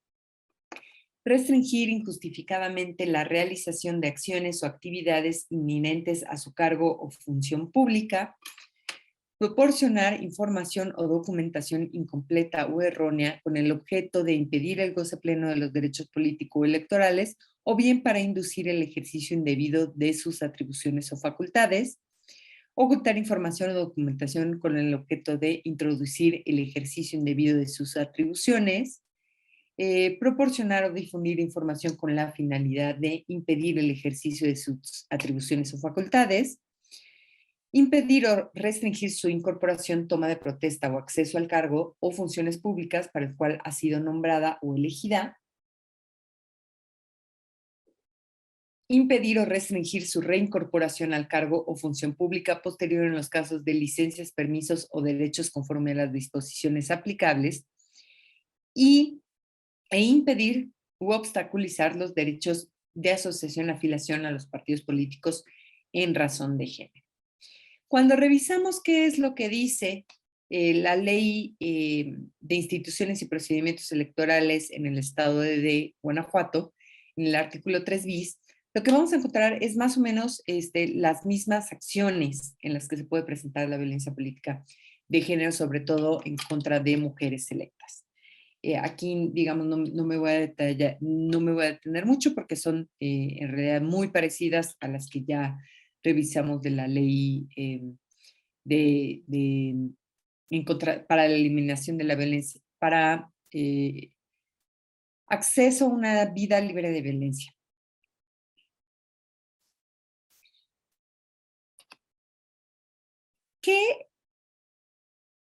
restringir injustificadamente la realización de acciones o actividades inherentes a su cargo o función pública, proporcionar información o documentación incompleta o errónea con el objeto de impedir el goce pleno de los derechos político-electorales o bien para inducir el ejercicio indebido de sus atribuciones o facultades, ocultar información o documentación con el objeto de introducir el ejercicio indebido de sus atribuciones, proporcionar o difundir información con la finalidad de impedir el ejercicio de sus atribuciones o facultades, impedir o restringir su incorporación, toma de protesta o acceso al cargo o funciones públicas para el cual ha sido nombrada o elegida, impedir o restringir su reincorporación al cargo o función pública posterior en los casos de licencias, permisos o derechos conforme a las disposiciones aplicables, e impedir u obstaculizar los derechos de asociación, afiliación a los partidos políticos en razón de género. Cuando revisamos qué es lo que dice la ley de instituciones y procedimientos electorales en el estado de Guanajuato, en el artículo 3 bis, lo que vamos a encontrar es más o menos las mismas acciones en las que se puede presentar la violencia política de género, sobre todo en contra de mujeres electas. Aquí, digamos, no me voy a detener mucho porque son en realidad muy parecidas a las que ya revisamos de la ley para la eliminación de la violencia, para acceso a una vida libre de violencia.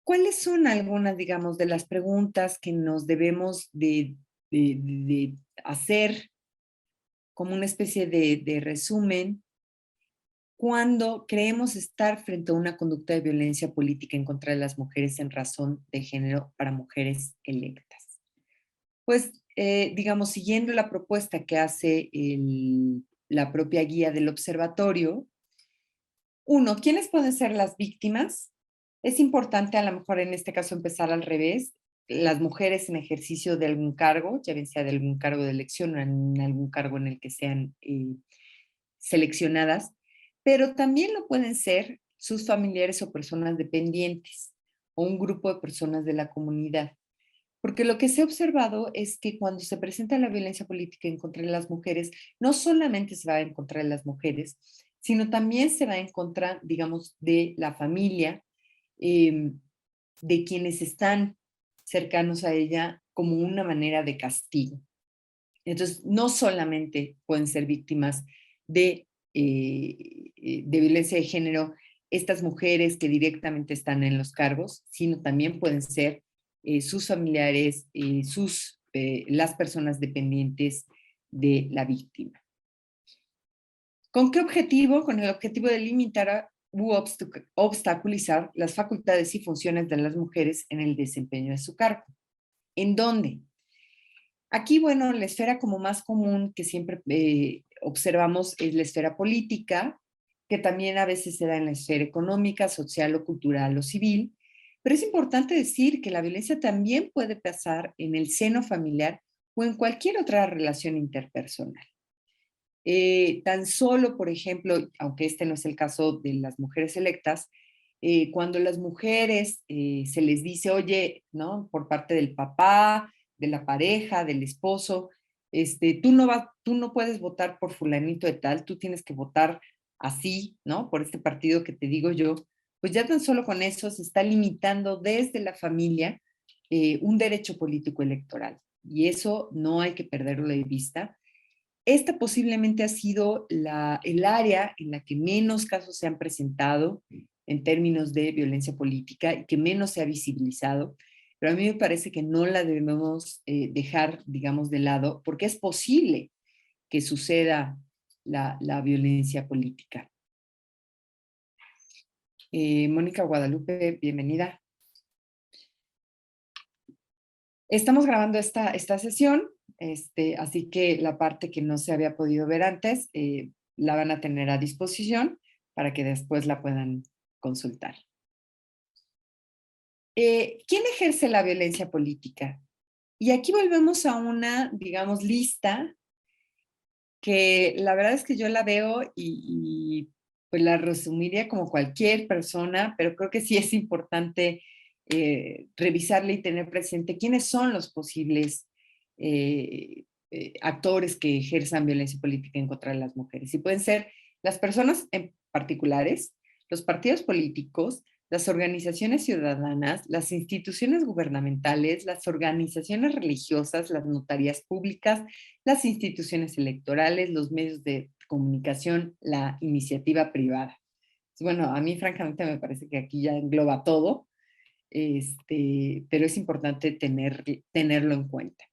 ¿Cuáles son algunas, digamos, de las preguntas que nos debemos de hacer como una especie de resumen cuando creemos estar frente a una conducta de violencia política en contra de las mujeres en razón de género para mujeres electas? Pues, digamos, siguiendo la propuesta que hace la propia guía del observatorio, uno, ¿quiénes pueden ser las víctimas? Es importante a lo mejor en este caso empezar al revés. Las mujeres en ejercicio de algún cargo, ya bien sea de algún cargo de elección o en algún cargo en el que sean seleccionadas, pero también lo pueden ser sus familiares o personas dependientes o un grupo de personas de la comunidad. Porque lo que se ha observado es que cuando se presenta la violencia política en contra de las mujeres, no solamente se va en contra de las mujeres, sino también se va en contra, digamos, de la familia, de quienes están cercanos a ella como una manera de castigo. Entonces, no solamente pueden ser víctimas de violencia de género estas mujeres que directamente están en los cargos, sino también pueden ser sus familiares, las personas dependientes de la víctima. ¿Con qué objetivo? Con el objetivo de limitar u obstaculizar las facultades y funciones de las mujeres en el desempeño de su cargo. ¿En dónde? Aquí, bueno, la esfera como más común que siempre observamos es la esfera política, que también a veces se da en la esfera económica, social o cultural o civil, pero es importante decir que la violencia también puede pasar en el seno familiar o en cualquier otra relación interpersonal. Tan solo, por ejemplo, aunque este no es el caso de las mujeres electas, Cuando las mujeres se les dice, oye, ¿no? Por parte del papá, de la pareja, del esposo, tú no puedes votar por fulanito de tal, tú tienes que votar así, ¿no? Por este partido que te digo yo, pues ya tan solo con eso se está limitando desde la familia un derecho político electoral. Y eso no hay que perderlo de vista. Esta posiblemente ha sido el área en la que menos casos se han presentado en términos de violencia política y que menos se ha visibilizado, pero a mí me parece que no la debemos dejar, digamos, de lado, porque es posible que suceda la violencia política. Mónica Guadalupe, bienvenida. Estamos grabando esta sesión, así que la parte que no se había podido ver antes la van a tener a disposición para que después la puedan consultar. ¿Quién ejerce la violencia política? Y aquí volvemos a una, digamos, lista que la verdad es que yo la veo y pues la resumiría como cualquier persona, pero creo que sí es importante revisarla y tener presente quiénes son los posibles actores que ejerzan violencia política en contra de las mujeres. Y pueden ser las personas en particulares, los partidos políticos, las organizaciones ciudadanas, las instituciones gubernamentales, las organizaciones religiosas, las notarías públicas, las instituciones electorales, los medios de comunicación, la iniciativa privada. Bueno, a mí francamente me parece que aquí ya engloba todo, pero es importante tenerlo en cuenta.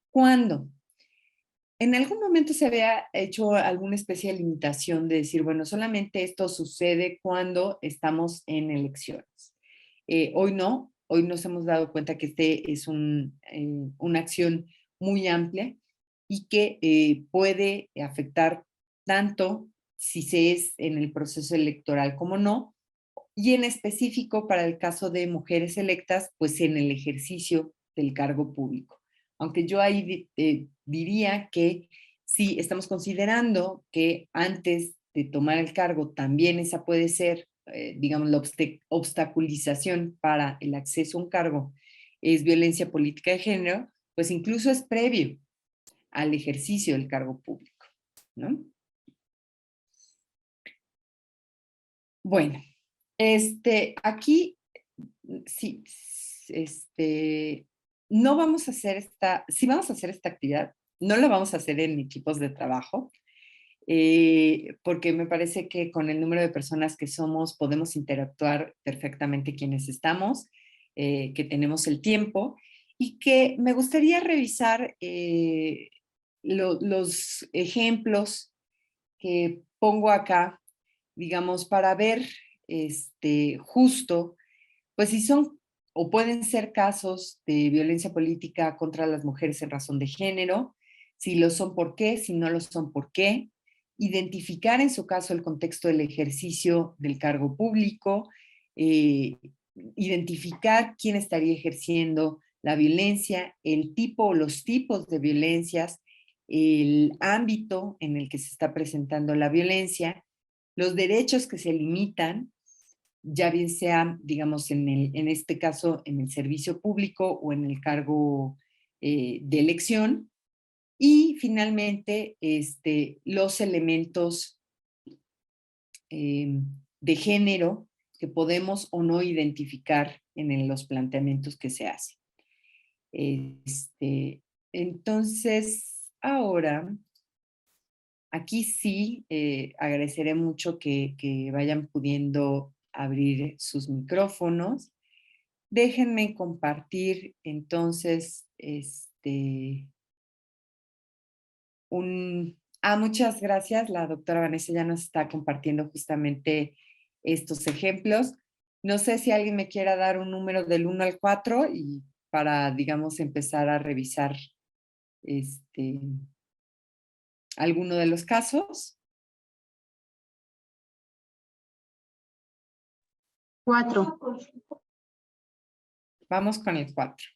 ¿Cuándo? En algún momento se había hecho alguna especie de limitación de decir, bueno, solamente esto sucede cuando estamos en elecciones. Hoy no, hoy nos hemos dado cuenta que es una acción muy amplia y que puede afectar tanto si se es en el proceso electoral como no, y en específico para el caso de mujeres electas, pues en el ejercicio del cargo público. Aunque yo ahí diría que si estamos considerando que antes de tomar el cargo también esa puede ser, digamos, la obstaculización para el acceso a un cargo, es violencia política de género, pues incluso es previo al ejercicio del cargo público, ¿no? Bueno, aquí sí, no vamos a hacer sí vamos a hacer esta actividad, no la vamos a hacer en equipos de trabajo, porque me parece que con el número de personas que somos podemos interactuar perfectamente quienes estamos, que tenemos el tiempo y que me gustaría revisar los ejemplos que pongo acá, digamos, para ver justo, pues si son o pueden ser casos de violencia política contra las mujeres en razón de género, si lo son, por qué, si no lo son, por qué, identificar en su caso el contexto del ejercicio del cargo público, eh, identificar quién estaría ejerciendo la violencia, el tipo o los tipos de violencias, el ámbito en el que se está presentando la violencia, los derechos que se limitan, ya bien sea, digamos, en este caso, en el servicio público o en el cargo de elección, y finalmente los elementos de género que podemos o no identificar en los planteamientos que se hacen. Entonces, ahora, aquí sí agradeceré mucho que vayan pudiendo abrir sus micrófonos. Déjenme compartir entonces muchas gracias. La doctora Vanessa ya nos está compartiendo justamente estos ejemplos. No sé si alguien me quiera dar un número del 1 al 4 y para, digamos, empezar a revisar alguno de los casos. 4. Vamos con el 4.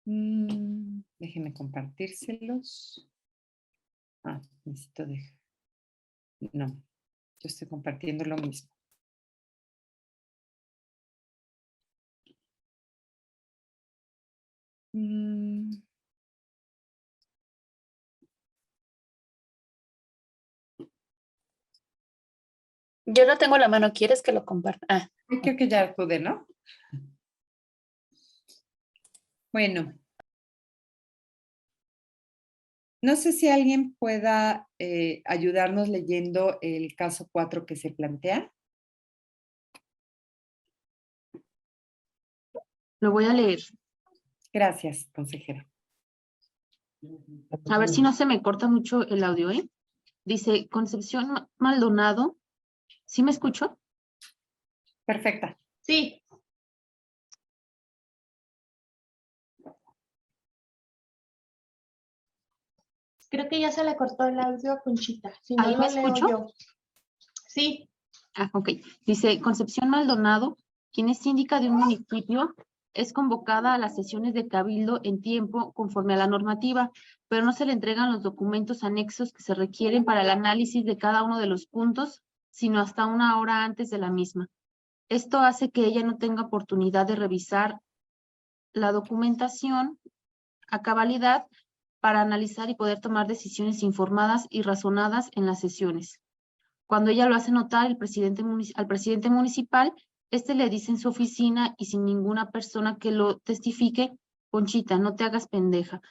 Déjenme compartírselos. Necesito dejar. No, yo estoy compartiendo lo mismo. Mm, Yo no tengo la mano, ¿quieres que lo comparta? Ah, Creo que ya pude, ¿no? Bueno. No sé si alguien pueda ayudarnos leyendo el caso 4 que se plantea. Lo voy a leer. Gracias, consejera. A ver si no se me corta mucho el audio, ¿eh? Dice, Concepción Maldonado. ¿Sí me escucho? Perfecta. sí. Creo que ya se le cortó el audio a Conchita. Si no, ¿Ahí me lo leo escucho? yo. Sí. Ah, ok. Dice, Concepción Maldonado, quien es síndica de un municipio, es convocada a las sesiones de cabildo en tiempo conforme a la normativa, pero no se le entregan los documentos anexos que se requieren para el análisis de cada uno de los puntos, sino hasta una hora antes de la misma. Esto hace que ella no tenga oportunidad de revisar la documentación a cabalidad para analizar y poder tomar decisiones informadas y razonadas en las sesiones. Cuando ella lo hace notar al presidente municipal, este le dice en su oficina y sin ninguna persona que lo testifique, Conchita, no te hagas pendeja.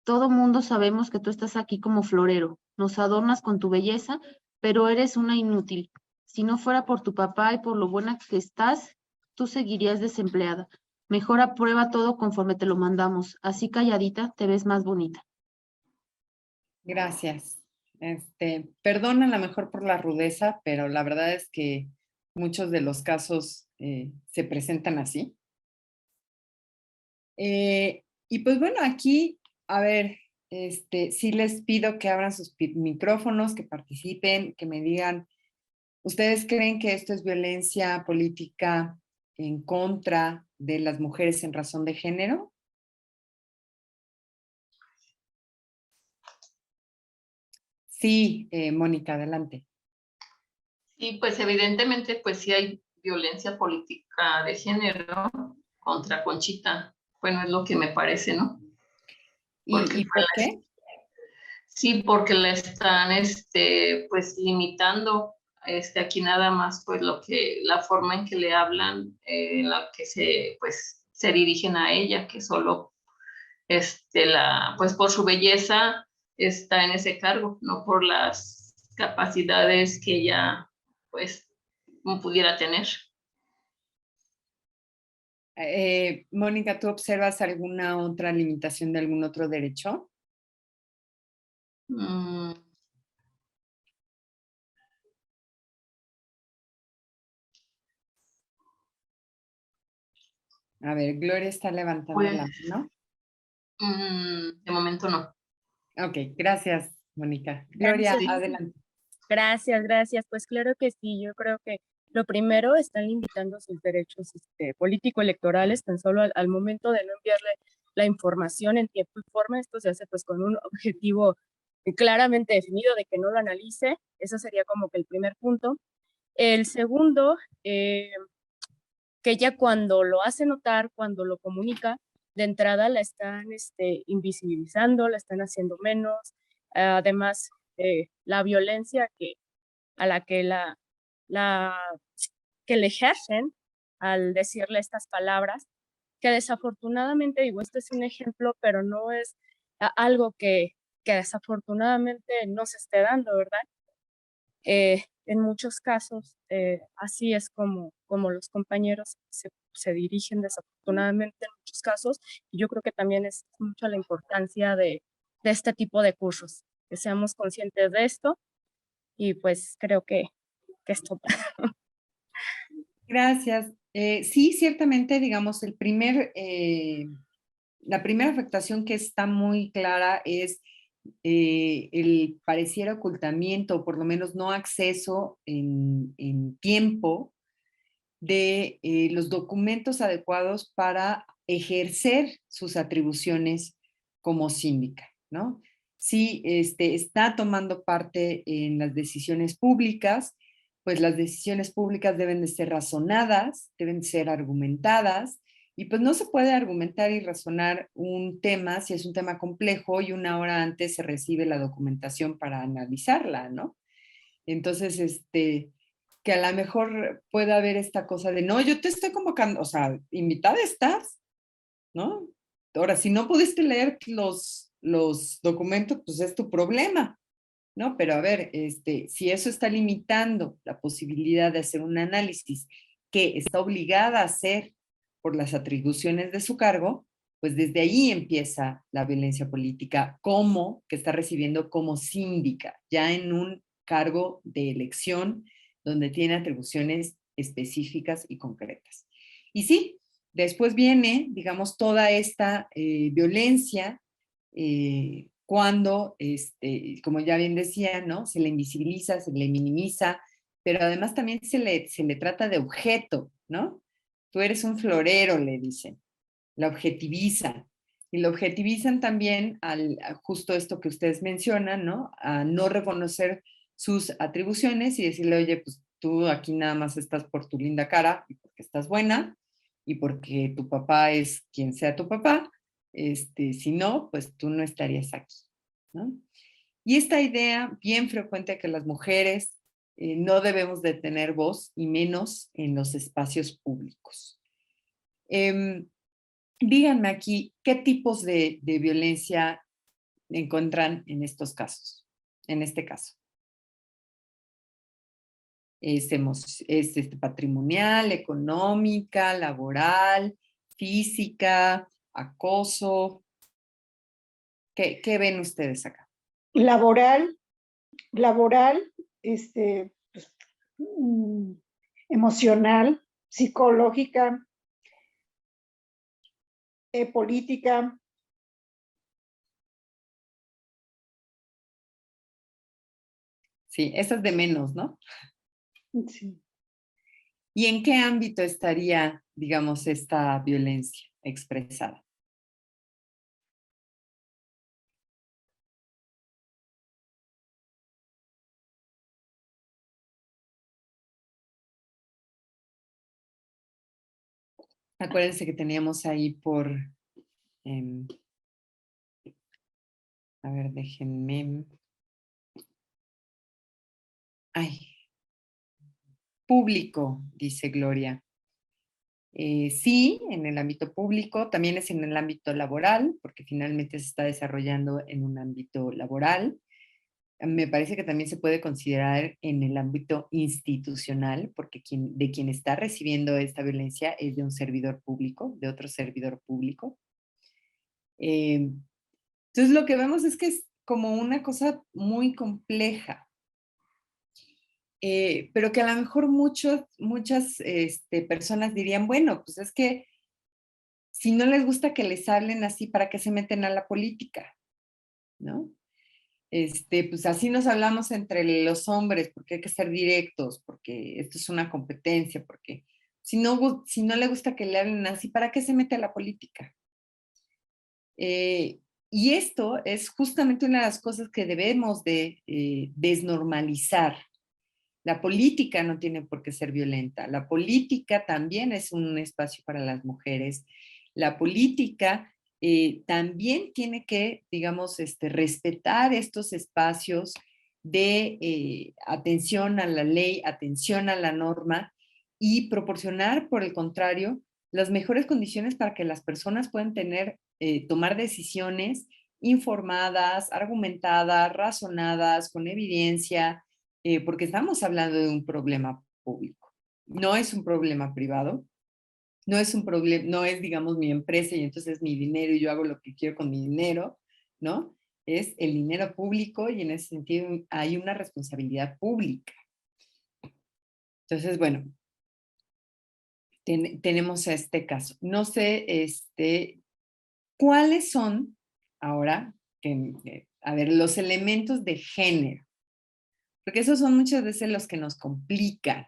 Todo mundo sabemos que tú estás aquí como florero, nos adornas con tu belleza, pero eres una inútil. Si no fuera por tu papá y por lo buena que estás, tú seguirías desempleada. Mejor aprueba todo conforme te lo mandamos. Así calladita te ves más bonita. Gracias. Perdona a lo mejor por la rudeza, pero la verdad es que muchos de los casos se presentan así. Y pues bueno, aquí, a ver, sí les pido que abran sus micrófonos, que participen, que me digan, ¿ustedes creen que esto es violencia política en contra de las mujeres en razón de género? Sí, Mónica, adelante. Y pues evidentemente pues sí hay violencia política de género contra Conchita. Bueno, es lo que me parece, ¿no? Porque ¿Y por qué? sí, porque la están pues limitando aquí nada más pues la forma en que le hablan, en la que se dirigen a ella, que solo pues por su belleza está en ese cargo, no por las capacidades que ella pues pudiera tener. Mónica, ¿tú observas alguna otra limitación de algún otro derecho? Mm, A ver, Gloria está levantando pues la mano. de momento no. Ok, gracias, Mónica. Gloria, Gracias. adelante. Gracias. Pues claro que sí, yo creo que lo primero están limitando sus derechos político-electorales tan solo al momento de no enviarle la información en tiempo y forma. Esto se hace pues con un objetivo claramente definido de que no lo analice. Eso sería como que el primer punto. El segundo, que ella cuando lo hace notar, cuando lo comunica, de entrada la están invisibilizando, la están haciendo menos. Además, la violencia a la la, que le ejercen al decirle estas palabras, que desafortunadamente, digo, este es un ejemplo, pero no es algo que desafortunadamente no se esté dando, ¿verdad? En muchos casos, así es como los compañeros se dirigen desafortunadamente en muchos casos, y yo creo que también es mucho la importancia de este tipo de cursos, que seamos conscientes de esto, y pues creo que es total. Gracias. Sí, ciertamente, digamos, la primera afectación que está muy clara es el pareciera ocultamiento, o por lo menos no acceso en tiempo de los documentos adecuados para ejercer sus atribuciones como síndica, ¿no? Si está tomando parte en las decisiones públicas, pues las decisiones públicas deben de ser razonadas, deben ser argumentadas Y pues no se puede argumentar y razonar un tema si es un tema complejo y una hora antes se recibe la documentación para analizarla, ¿no? Entonces, que a lo mejor pueda haber esta cosa de, no, yo te estoy convocando, o sea, invitada estás, ¿no? Ahora, si no pudiste leer los documentos, pues es tu problema, ¿no? Pero a ver, si eso está limitando la posibilidad de hacer un análisis que está obligada a hacer por las atribuciones de su cargo, pues desde ahí empieza la violencia política como que está recibiendo como síndica, ya en un cargo de elección donde tiene atribuciones específicas y concretas. Y sí, después viene, digamos, toda esta violencia cuando, como ya bien decía, ¿no? Se le invisibiliza, se le minimiza, pero además también se le trata de objeto, ¿no? Tú eres un florero, le dicen. La objetivizan. Y lo objetivizan también a justo esto que ustedes mencionan, ¿no? A no reconocer sus atribuciones y decirle, oye, pues tú aquí nada más estás por tu linda cara y porque estás buena y porque tu papá es quien sea tu papá, si no, pues tú no estarías aquí, ¿no? Y esta idea bien frecuente de que las mujeres no debemos de tener voz y menos en los espacios públicos. Díganme aquí, ¿qué tipos de violencia encuentran en estos casos? En este caso. Es patrimonial, económica, laboral, física, acoso. ¿Qué ven ustedes acá? Laboral, pues, emocional, psicológica, política. Sí, esas de menos, ¿no? Sí. ¿Y en qué ámbito estaría, digamos, esta violencia expresada? Acuérdense que teníamos ahí por, a ver, déjenme. Ay, público, dice Gloria. Sí, en el ámbito público, también es en el ámbito laboral, porque finalmente se está desarrollando en un ámbito laboral. Me parece que también se puede considerar en el ámbito institucional, porque de quien está recibiendo esta violencia es de un servidor público, de otro servidor público. Entonces lo que vemos es que es como una cosa muy compleja, pero que a lo mejor muchas personas dirían, bueno, pues es que si no les gusta que les hablen así, ¿para qué se meten a la política? ¿No? Pues así nos hablamos entre los hombres, porque hay que ser directos, porque esto es una competencia, porque si no le gusta que le hablen así, ¿para qué se mete a la política? Y esto es justamente una de las cosas que debemos de desnormalizar. La política no tiene por qué ser violenta. La política también es un espacio para las mujeres. La política también tiene que, digamos, respetar estos espacios de atención a la ley, atención a la norma y proporcionar, por el contrario, las mejores condiciones para que las personas puedan tomar decisiones informadas, argumentadas, razonadas, con evidencia, porque estamos hablando de un problema público. No es un problema privado, no es un problema, no es, digamos, mi empresa y entonces mi dinero y yo hago lo que quiero con mi dinero, ¿no? Es el dinero público y en ese sentido hay una responsabilidad pública. Entonces, bueno, tenemos este caso. No sé, ¿cuáles son ahora, a ver, los elementos de género? Porque esos son muchas veces los que nos complican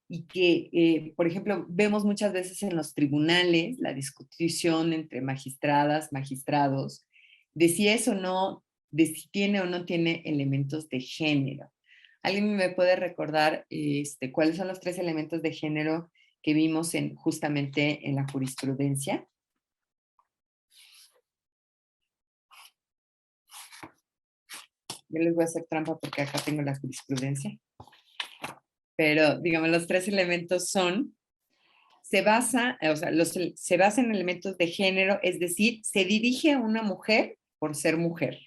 y que, por ejemplo, vemos muchas veces en los tribunales la discusión entre magistradas, magistrados, de si es o no, de si tiene o no tiene elementos de género. ¿Alguien me puede recordar cuáles son los 3 elementos de género que vimos justamente en la jurisprudencia. Yo les voy a hacer trampa porque acá tengo la jurisprudencia. Pero, digamos, los 3 elementos son, se basa en elementos de género, es decir, se dirige a una mujer por ser mujer.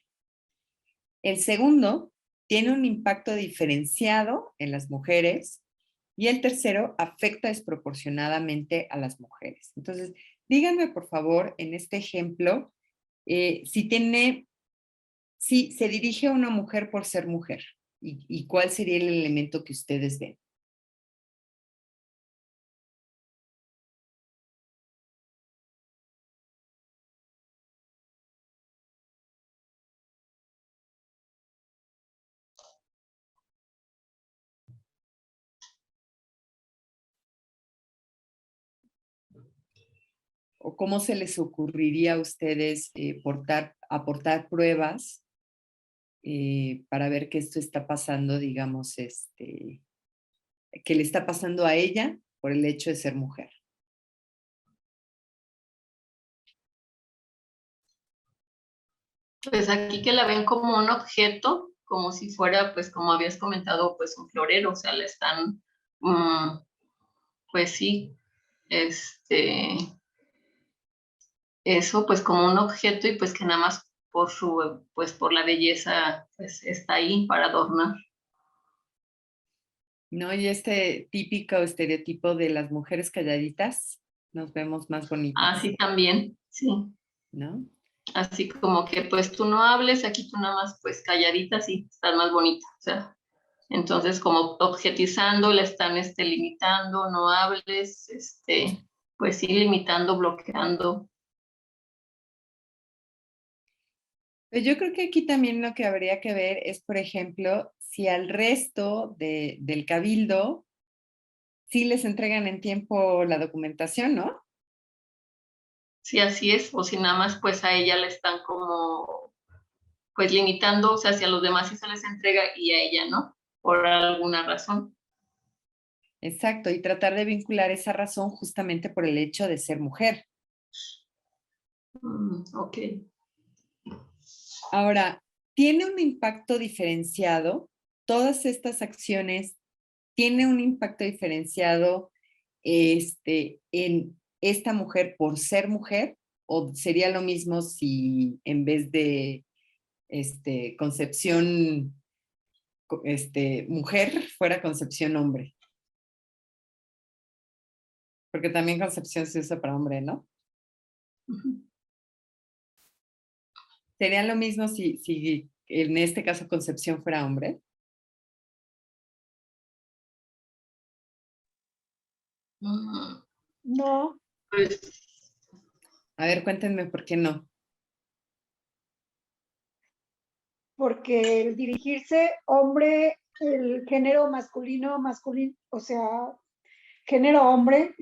El segundo, tiene un impacto diferenciado en las mujeres. Y el tercero, afecta desproporcionadamente a las mujeres. Entonces, díganme, por favor, en este ejemplo, si se dirige a una mujer por ser mujer. ¿Y cuál sería el elemento que ustedes ven? ¿O cómo se les ocurriría a ustedes aportar pruebas para ver que esto está pasando, digamos, que le está pasando a ella por el hecho de ser mujer? Pues aquí que la ven como un objeto, como si fuera, pues como habías comentado, pues un florero, o sea, le están, pues sí, eso pues como un objeto y pues que nada más pues por la belleza, pues está ahí para adornar. ¿No? Y este típico estereotipo de las mujeres calladitas, nos vemos más bonitas, Así también, sí. ¿no? Así como que pues tú no hables, aquí tú nada más pues calladita, sí, estás más bonita, o sea. Entonces, como objetizando, la están limitando, no hables, pues sí, limitando, bloqueando. Pero yo creo que aquí también lo que habría que ver es, por ejemplo, si al resto del cabildo sí les entregan en tiempo la documentación, ¿no? Sí, así es, o si nada más pues a ella le están como pues limitando, o sea, si a los demás sí se les entrega y a ella no, por alguna razón. Exacto, y tratar de vincular esa razón justamente por el hecho de ser mujer. Ok. Ahora, ¿tiene un impacto diferenciado? Todas estas acciones tienen un impacto diferenciado en esta mujer por ser mujer, o sería lo mismo si en vez de concepción mujer fuera concepción hombre, porque también concepción se usa para hombre, ¿no? Sería lo mismo si en este caso concepción fuera hombre. No, Pues A ver, cuéntenme por qué no. porque el dirigirse hombre, el género masculino, o sea, género hombre,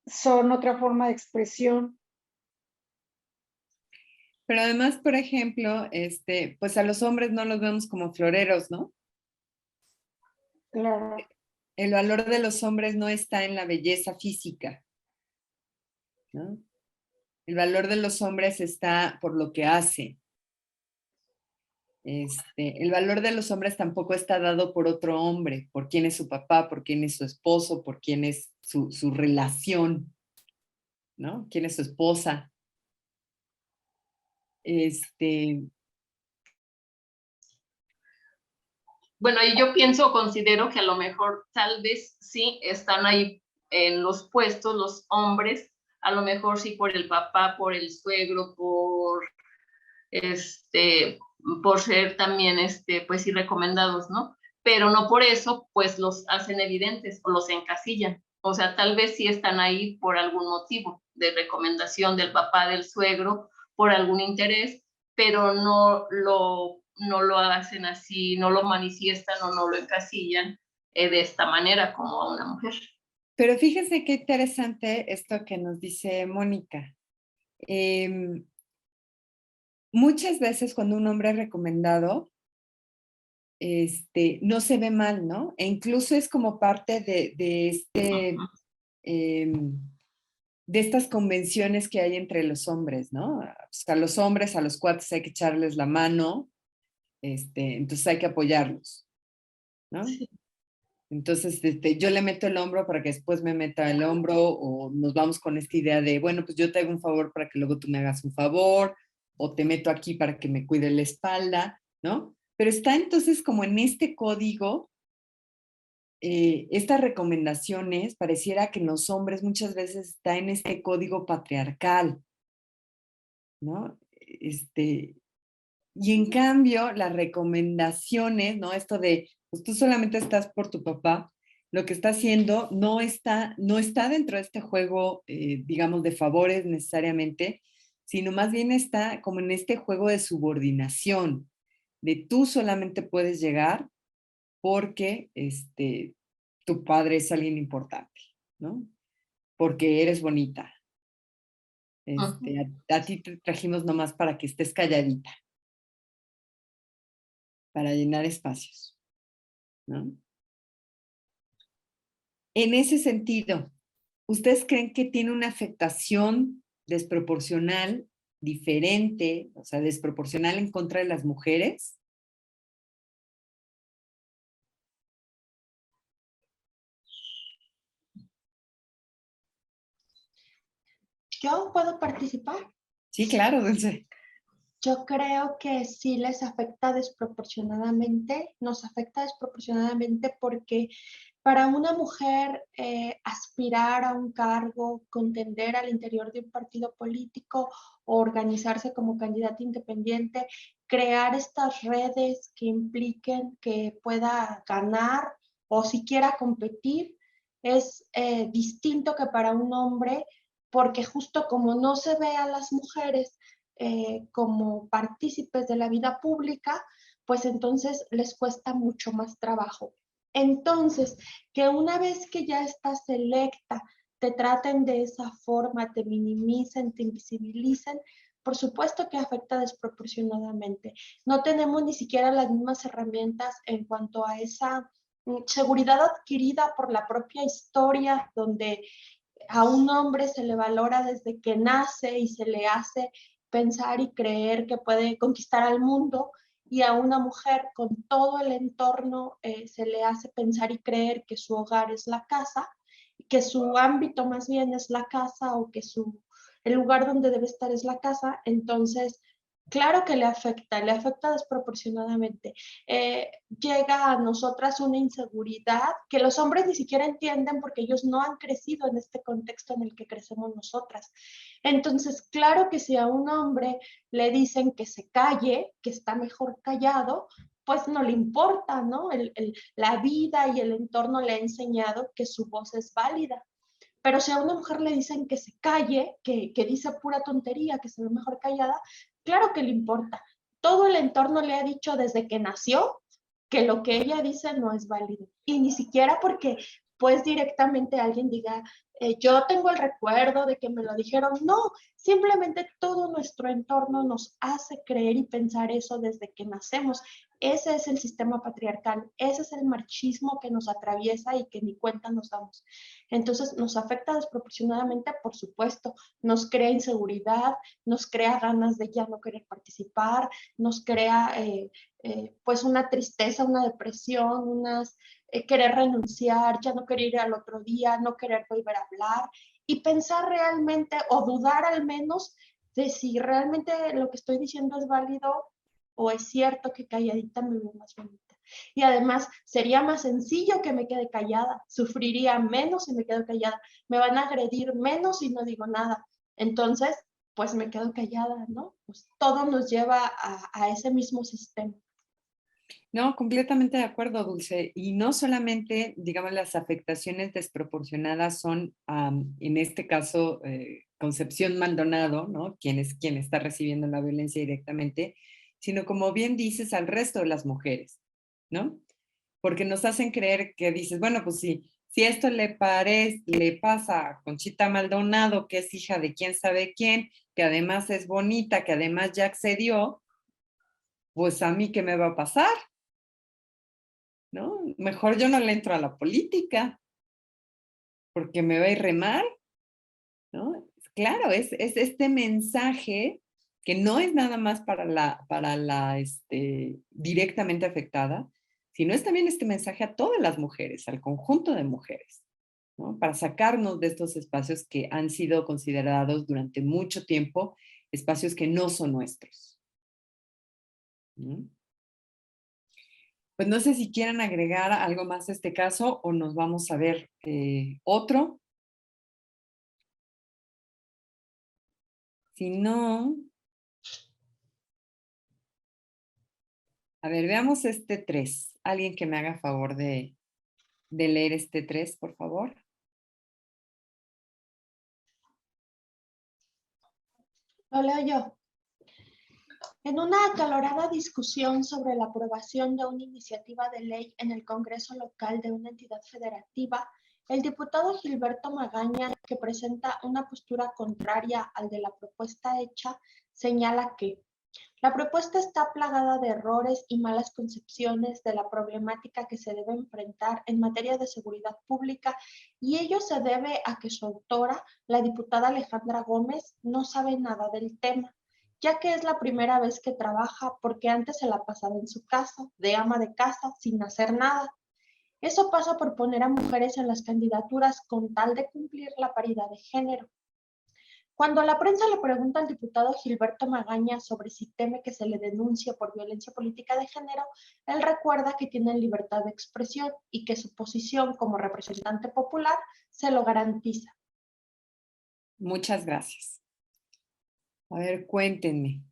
son otra forma de expresión. Pero además, por ejemplo, pues a los hombres no los vemos como floreros, ¿no? Claro, El valor de los hombres no está en la belleza física, ¿no? El valor de los hombres está por lo que hacen. El valor de los hombres tampoco está dado por otro hombre, por quién es su papá, por quién es su esposo, por quién es su relación, ¿no? Quién es su esposa. bueno, y yo considero que a lo mejor tal vez sí están ahí en los puestos los hombres, a lo mejor sí por el papá, por el suegro, por ser también, pues sí recomendados, ¿no? Pero no por eso, pues los hacen evidentes o los encasillan. O sea, tal vez sí están ahí por algún motivo de recomendación del papá, del suegro, por algún interés, pero no lo hacen así, no lo manifiestan o no lo encasillan de esta manera como a una mujer. Pero fíjense qué interesante esto que nos dice Mónica. Muchas veces cuando un hombre es recomendado, no se ve mal, ¿no? E incluso es como parte de de estas convenciones que hay entre los hombres, ¿no? O sea, a los hombres, a los cuates hay que echarles la mano, entonces hay que apoyarlos, ¿no? Sí. Entonces, yo le meto el hombro para que después me meta el hombro, o nos vamos con esta idea de, bueno, pues yo te hago un favor para que luego tú me hagas un favor, o te meto aquí para que me cuide la espalda, ¿no? Pero está entonces como en este código, estas recomendaciones, pareciera que en los hombres muchas veces está en este código patriarcal, ¿no? Y en cambio, las recomendaciones, ¿no? Esto de, pues tú solamente estás por tu papá, lo que está haciendo no está dentro de este juego, digamos, de favores necesariamente, sino más bien está como en este juego de subordinación, de tú solamente puedes llegar porque tu padre es alguien importante, ¿no? Porque eres bonita. A ti te trajimos nomás para que estés calladita, para llenar espacios, ¿no? En ese sentido, ¿ustedes creen que tiene una afectación desproporcional, diferente, o sea, desproporcional en contra de las mujeres? ¿Yo puedo participar? Sí, claro, Dulce. Yo creo que sí les afecta desproporcionadamente, nos afecta desproporcionadamente porque para una mujer aspirar a un cargo, contender al interior de un partido político o organizarse como candidata independiente, crear estas redes que impliquen que pueda ganar o siquiera competir, es distinto que para un hombre, porque justo como no se ve a las mujeres como partícipes de la vida pública, pues entonces les cuesta mucho más trabajo. Entonces, que una vez que ya estás electa, te traten de esa forma, te minimicen, te invisibilicen, por supuesto que afecta desproporcionadamente. No tenemos ni siquiera las mismas herramientas en cuanto a esa seguridad adquirida por la propia historia, donde a un hombre se le valora desde que nace y se le hace pensar y creer que puede conquistar al mundo, y a una mujer con todo el entorno se le hace pensar y creer que su hogar es la casa, que su ámbito más bien es la casa, o que el lugar donde debe estar es la casa. Entonces, claro que le afecta desproporcionadamente. Llega a nosotras una inseguridad que los hombres ni siquiera entienden porque ellos no han crecido en este contexto en el que crecemos nosotras. Entonces, claro que si a un hombre le dicen que se calle, que está mejor callado, pues no le importa, ¿no? La vida y el entorno le ha enseñado que su voz es válida. Pero si a una mujer le dicen que se calle, que dice pura tontería, que se ve mejor callada, claro que le importa. Todo el entorno le ha dicho desde que nació que lo que ella dice no es válido. Y ni siquiera porque pues directamente alguien diga, yo tengo el recuerdo de que me lo dijeron. No, simplemente todo nuestro entorno nos hace creer y pensar eso desde que nacemos. Ese es el sistema patriarcal, ese es el machismo que nos atraviesa y que ni cuenta nos damos. Entonces nos afecta desproporcionadamente, por supuesto, nos crea inseguridad, nos crea ganas de ya no querer participar, nos crea pues una tristeza, una depresión, querer renunciar, ya no querer ir al otro día, no querer volver a hablar, y pensar realmente o dudar al menos de si realmente lo que estoy diciendo es válido o es cierto que calladita me veo más bonita. Y además sería más sencillo que me quede callada, sufriría menos si me quedo callada, me van a agredir menos si no digo nada. Entonces, pues me quedo callada, ¿no? Pues todo nos lleva a ese mismo sistema. No, completamente de acuerdo, Dulce. Y no solamente, digamos, las afectaciones desproporcionadas son, en este caso, Concepción Maldonado, ¿no? Quien está recibiendo la violencia directamente, sino como bien dices, al resto de las mujeres, ¿no? Porque nos hacen creer que dices, bueno, pues si esto le pasa a Conchita Maldonado, que es hija de quién sabe quién, que además es bonita, que además ya accedió, pues a mí, ¿qué me va a pasar? ¿No? Mejor yo no le entro a la política. porque me va a ir re mal, ¿no? Claro, es este mensaje que no es nada más para la directamente afectada, sino es también este mensaje a todas las mujeres, al conjunto de mujeres, ¿no? Para sacarnos de estos espacios que han sido considerados durante mucho tiempo espacios que no son nuestros, ¿no? Pues no sé si quieren agregar algo más a este caso o nos vamos a ver otro. Si no, a ver, veamos este 3. Alguien que me haga favor de leer este 3, por favor. Lo leo yo. En una acalorada discusión sobre la aprobación de una iniciativa de ley en el Congreso local de una entidad federativa, el diputado Gilberto Magaña, que presenta una postura contraria al de la propuesta hecha, señala que la propuesta está plagada de errores y malas concepciones de la problemática que se debe enfrentar en materia de seguridad pública, y ello se debe a que su autora, la diputada Alejandra Gómez, no sabe nada del tema, ya que es la primera vez que trabaja porque antes se la pasaba en su casa, de ama de casa, sin hacer nada. Eso pasa por poner a mujeres en las candidaturas con tal de cumplir la paridad de género. Cuando la prensa le pregunta al diputado Gilberto Magaña sobre si teme que se le denuncie por violencia política de género, él recuerda que tiene libertad de expresión y que su posición como representante popular se lo garantiza. Muchas gracias. A ver, cuéntenme.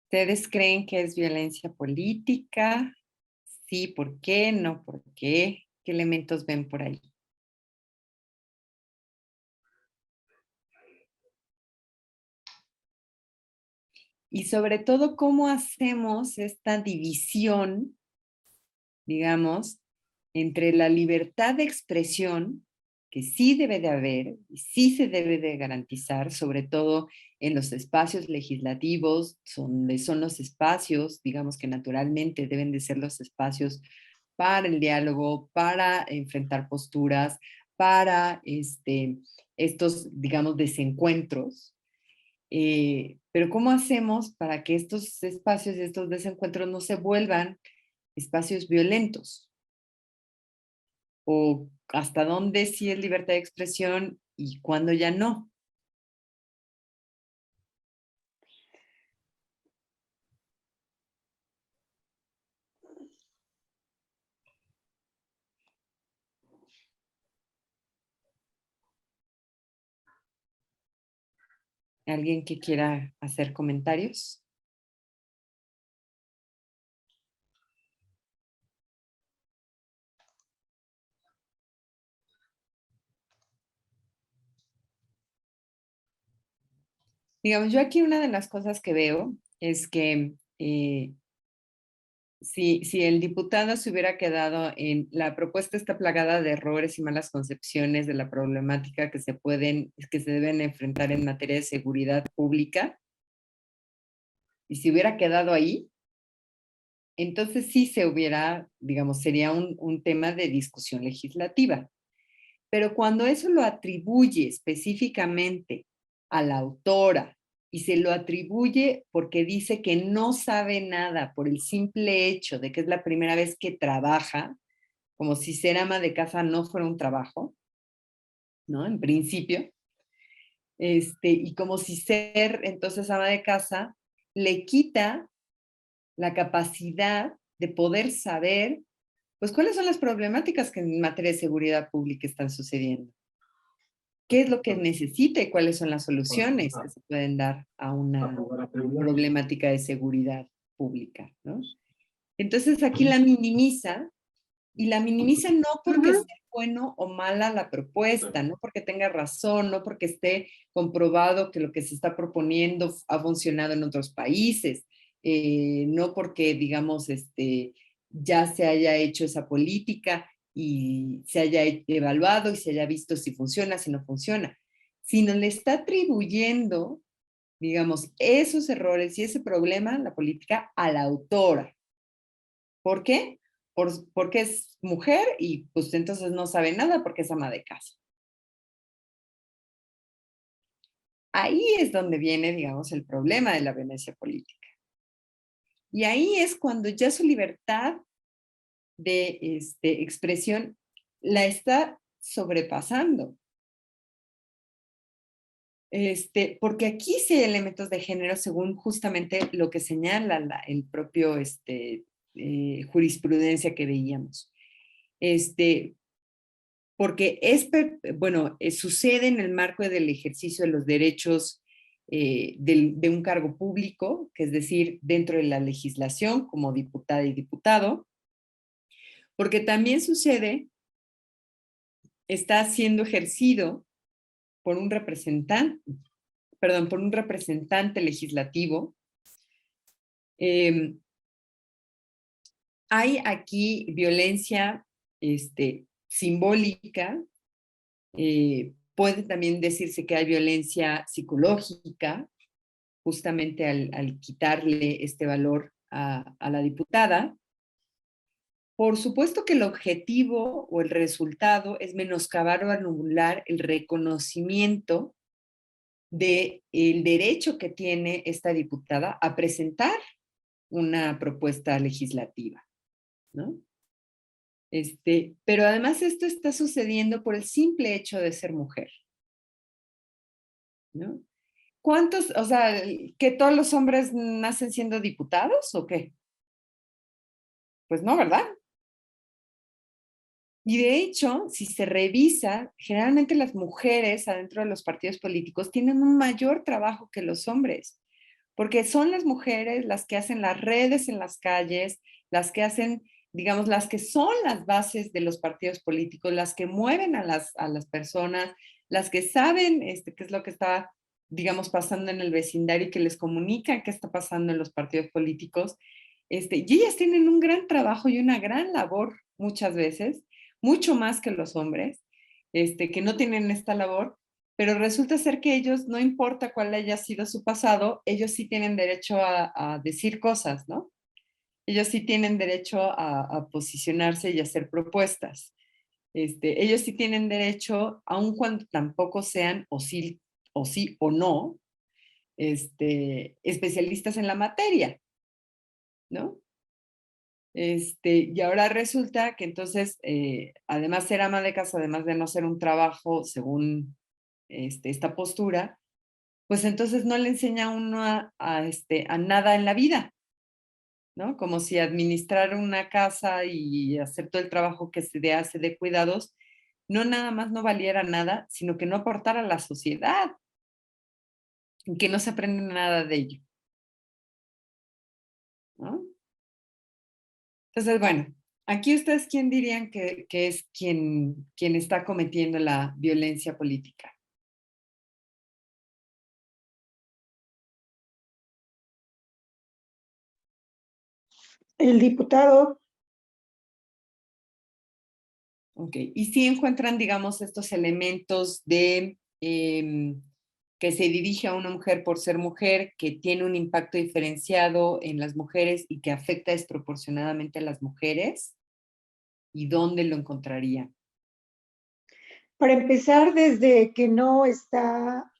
¿Ustedes creen que es violencia política? Sí, ¿por qué? No, ¿por qué? ¿Qué elementos ven por ahí? Y sobre todo, ¿cómo hacemos esta división, digamos, entre la libertad de expresión, que sí debe de haber y sí se debe de garantizar, sobre todo en los espacios legislativos, donde son los espacios, digamos que naturalmente deben de ser los espacios para el diálogo, para enfrentar posturas, para estos, digamos, desencuentros? Pero ¿cómo hacemos para que estos espacios y estos desencuentros no se vuelvan espacios violentos? ¿O hasta dónde sí es libertad de expresión y cuándo ya no? ¿Alguien que quiera hacer comentarios? Digamos, yo aquí una de las cosas que veo es que si el diputado se hubiera quedado en la propuesta está plagada de errores y malas concepciones de la problemática que se deben enfrentar en materia de seguridad pública, y si hubiera quedado ahí, entonces sí se hubiera, digamos, sería un tema de discusión legislativa. Pero cuando eso lo atribuye específicamente a la autora y se lo atribuye porque dice que no sabe nada por el simple hecho de que es la primera vez que trabaja, como si ser ama de casa no fuera un trabajo, ¿no? En principio. Y como si ser entonces ama de casa le quita la capacidad de poder saber, pues, cuáles son las problemáticas que en materia de seguridad pública están sucediendo. ¿Qué es lo que necesita y cuáles son las soluciones que se pueden dar a una problemática de seguridad pública, ¿no? Entonces aquí la minimiza, y la minimiza no porque sea bueno o mala la propuesta, no porque tenga razón, no porque esté comprobado que lo que se está proponiendo ha funcionado en otros países, no porque, digamos, ya se haya hecho esa política y se haya evaluado y se haya visto si funciona, si no funciona, sino le está atribuyendo, digamos, esos errores y ese problema, la política, a la autora. ¿Por qué? Porque es mujer y pues entonces no sabe nada porque es ama de casa. ahí es donde viene, digamos, el problema de la violencia política. Y ahí es cuando ya su libertad de expresión la está sobrepasando. Porque aquí sí hay elementos de género según justamente lo que señala el propio jurisprudencia que veíamos. Porque sucede en el marco del ejercicio de los derechos de un cargo público, que es decir, dentro de la legislación como diputada y diputado, porque también sucede, está siendo ejercido por un representante legislativo. Hay aquí violencia simbólica, puede también decirse que hay violencia psicológica, justamente al quitarle este valor a la diputada. Por supuesto que el objetivo o el resultado es menoscabar o anular el reconocimiento del derecho que tiene esta diputada a presentar una propuesta legislativa, ¿no? Pero además esto está sucediendo por el simple hecho de ser mujer, ¿no? ¿Cuántos, o sea, que todos los hombres nacen siendo diputados o qué? Pues no, ¿verdad? Y de hecho, si se revisa, generalmente las mujeres adentro de los partidos políticos tienen un mayor trabajo que los hombres, porque son las mujeres las que hacen las redes en las calles, las que hacen, digamos, las que son las bases de los partidos políticos, las que mueven a las personas, las que saben qué es lo que está, digamos, pasando en el vecindario y que les comunican qué está pasando en los partidos políticos. Y ellas tienen un gran trabajo y una gran labor muchas veces, mucho más que los hombres, que no tienen esta labor, pero resulta ser que ellos, no importa cuál haya sido su pasado, ellos sí tienen derecho a decir cosas, ¿no? Ellos sí tienen derecho a posicionarse y a hacer propuestas. Ellos sí tienen derecho, aun cuando tampoco sean o sí o no, especialistas en la materia, ¿no? Y ahora resulta que entonces, además ser ama de casa, además de no ser un trabajo según esta postura, pues entonces no le enseña a uno a nada en la vida, ¿no? Como si administrar una casa y hacer todo el trabajo que se hace de cuidados, no nada más no valiera nada, sino que no aportara a la sociedad, que no se aprende nada de ello, ¿no? Entonces, bueno, aquí ustedes, ¿quién dirían que es quien está cometiendo la violencia política? El diputado. Ok, y si encuentran, digamos, estos elementos de que se dirige a una mujer por ser mujer, que tiene un impacto diferenciado en las mujeres y que afecta desproporcionadamente a las mujeres, ¿y dónde lo encontrarían? Para empezar, desde que no está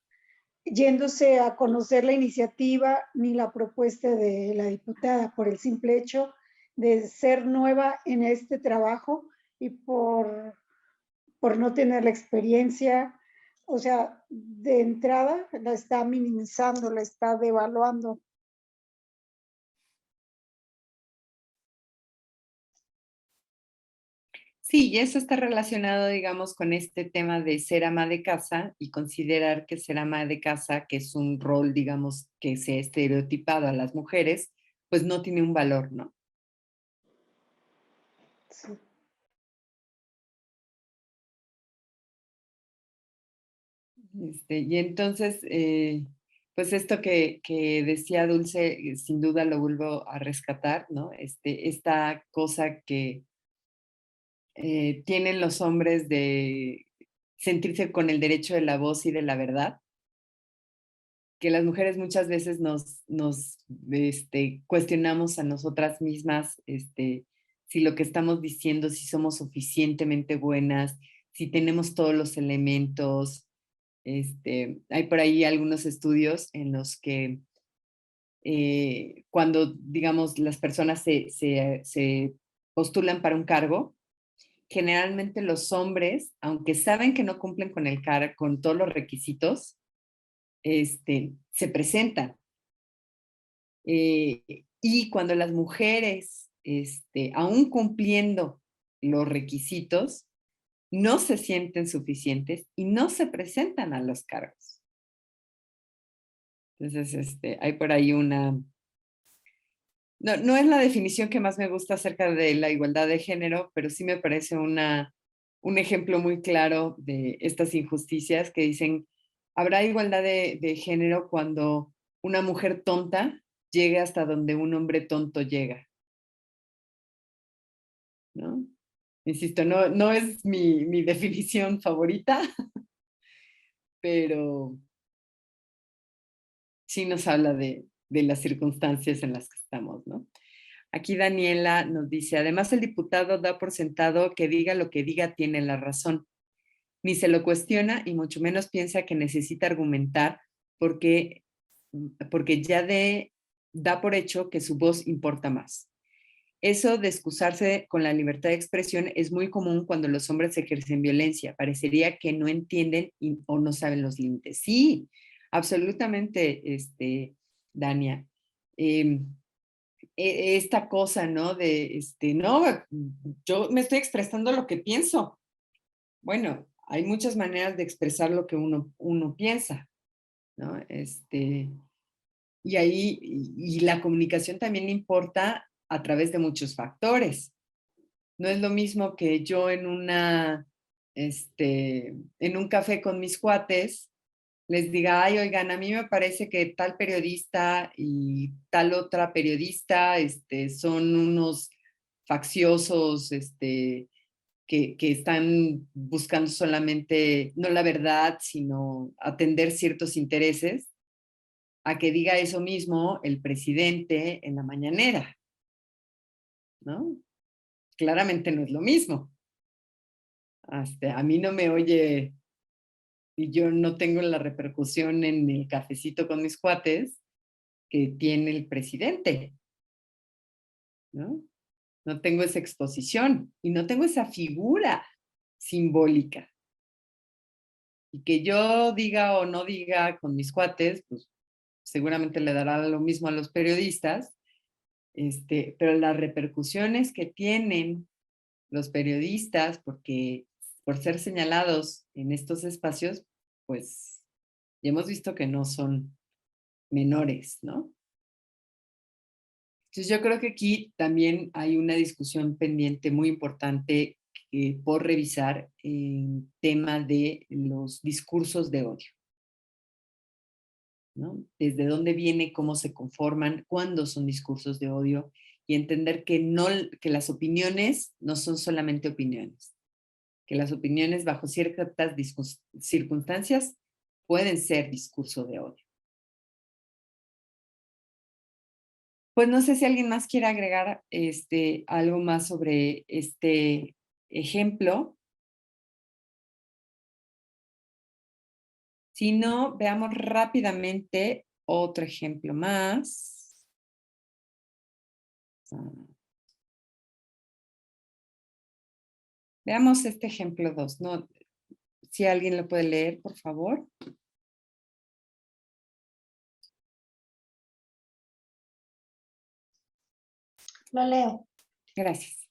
yéndose a conocer la iniciativa ni la propuesta de la diputada por el simple hecho de ser nueva en este trabajo y por no tener la experiencia, o sea, de entrada la está minimizando, la está devaluando. Sí, y eso está relacionado, digamos, con este tema de ser ama de casa y considerar que ser ama de casa, que es un rol, digamos, que se ha estereotipado a las mujeres, pues no tiene un valor, ¿no? Sí. Y entonces, pues esto que decía Dulce, sin duda lo vuelvo a rescatar, ¿no? Esta cosa que tienen los hombres de sentirse con el derecho de la voz y de la verdad, que las mujeres muchas veces nos cuestionamos a nosotras mismas, si lo que estamos diciendo, si somos suficientemente buenas, si tenemos todos los elementos, Hay por ahí algunos estudios en los que cuando, digamos, las personas se postulan para un cargo, generalmente los hombres, aunque saben que no cumplen con con todos los requisitos, se presentan. Y cuando las mujeres, aún cumpliendo los requisitos, no se sienten suficientes y no se presentan a los cargos. Entonces, hay por ahí una... No es la definición que más me gusta acerca de la igualdad de género, pero sí me parece un ejemplo muy claro de estas injusticias que dicen, habrá igualdad de género cuando una mujer tonta llegue hasta donde un hombre tonto llega, ¿no? Insisto, no es mi definición favorita, pero sí nos habla de las circunstancias en las que estamos, ¿no? Aquí Daniela nos dice, además el diputado da por sentado que diga lo que diga tiene la razón. Ni se lo cuestiona y mucho menos piensa que necesita argumentar porque ya da por hecho que su voz importa más. Eso de excusarse con la libertad de expresión es muy común cuando los hombres ejercen violencia. Parecería que no entienden o no saben los límites. Sí, absolutamente, Dania. Esta cosa, ¿no? No, yo me estoy expresando lo que pienso. Bueno, hay muchas maneras de expresar lo que uno piensa, ¿no? Y la comunicación también importa a través de muchos factores. No es lo mismo que yo en un café con mis cuates les diga, ay, oigan, a mí me parece que tal periodista y tal otra periodista son unos facciosos, que están buscando solamente, no la verdad, sino atender ciertos intereses, a que diga eso mismo el presidente en la mañanera, ¿no? Claramente no es lo mismo. A mí no me oye y yo no tengo la repercusión en el cafecito con mis cuates que tiene el presidente, ¿no? No tengo esa exposición y no tengo esa figura simbólica. Y que yo diga o no diga con mis cuates, pues seguramente le dará lo mismo a los periodistas, pero las repercusiones que tienen los periodistas por ser señalados en estos espacios, pues ya hemos visto que no son menores, ¿no? Entonces yo creo que aquí también hay una discusión pendiente muy importante por revisar en tema de los discursos de odio, ¿no? Desde dónde viene, cómo se conforman, cuándo son discursos de odio y entender que las opiniones no son solamente opiniones, que las opiniones bajo ciertas circunstancias pueden ser discurso de odio. Pues no sé si alguien más quiere agregar algo más sobre este ejemplo. Si no, veamos rápidamente otro ejemplo más. Veamos este ejemplo 2, ¿no? Si alguien lo puede leer, por favor. Lo leo. Gracias.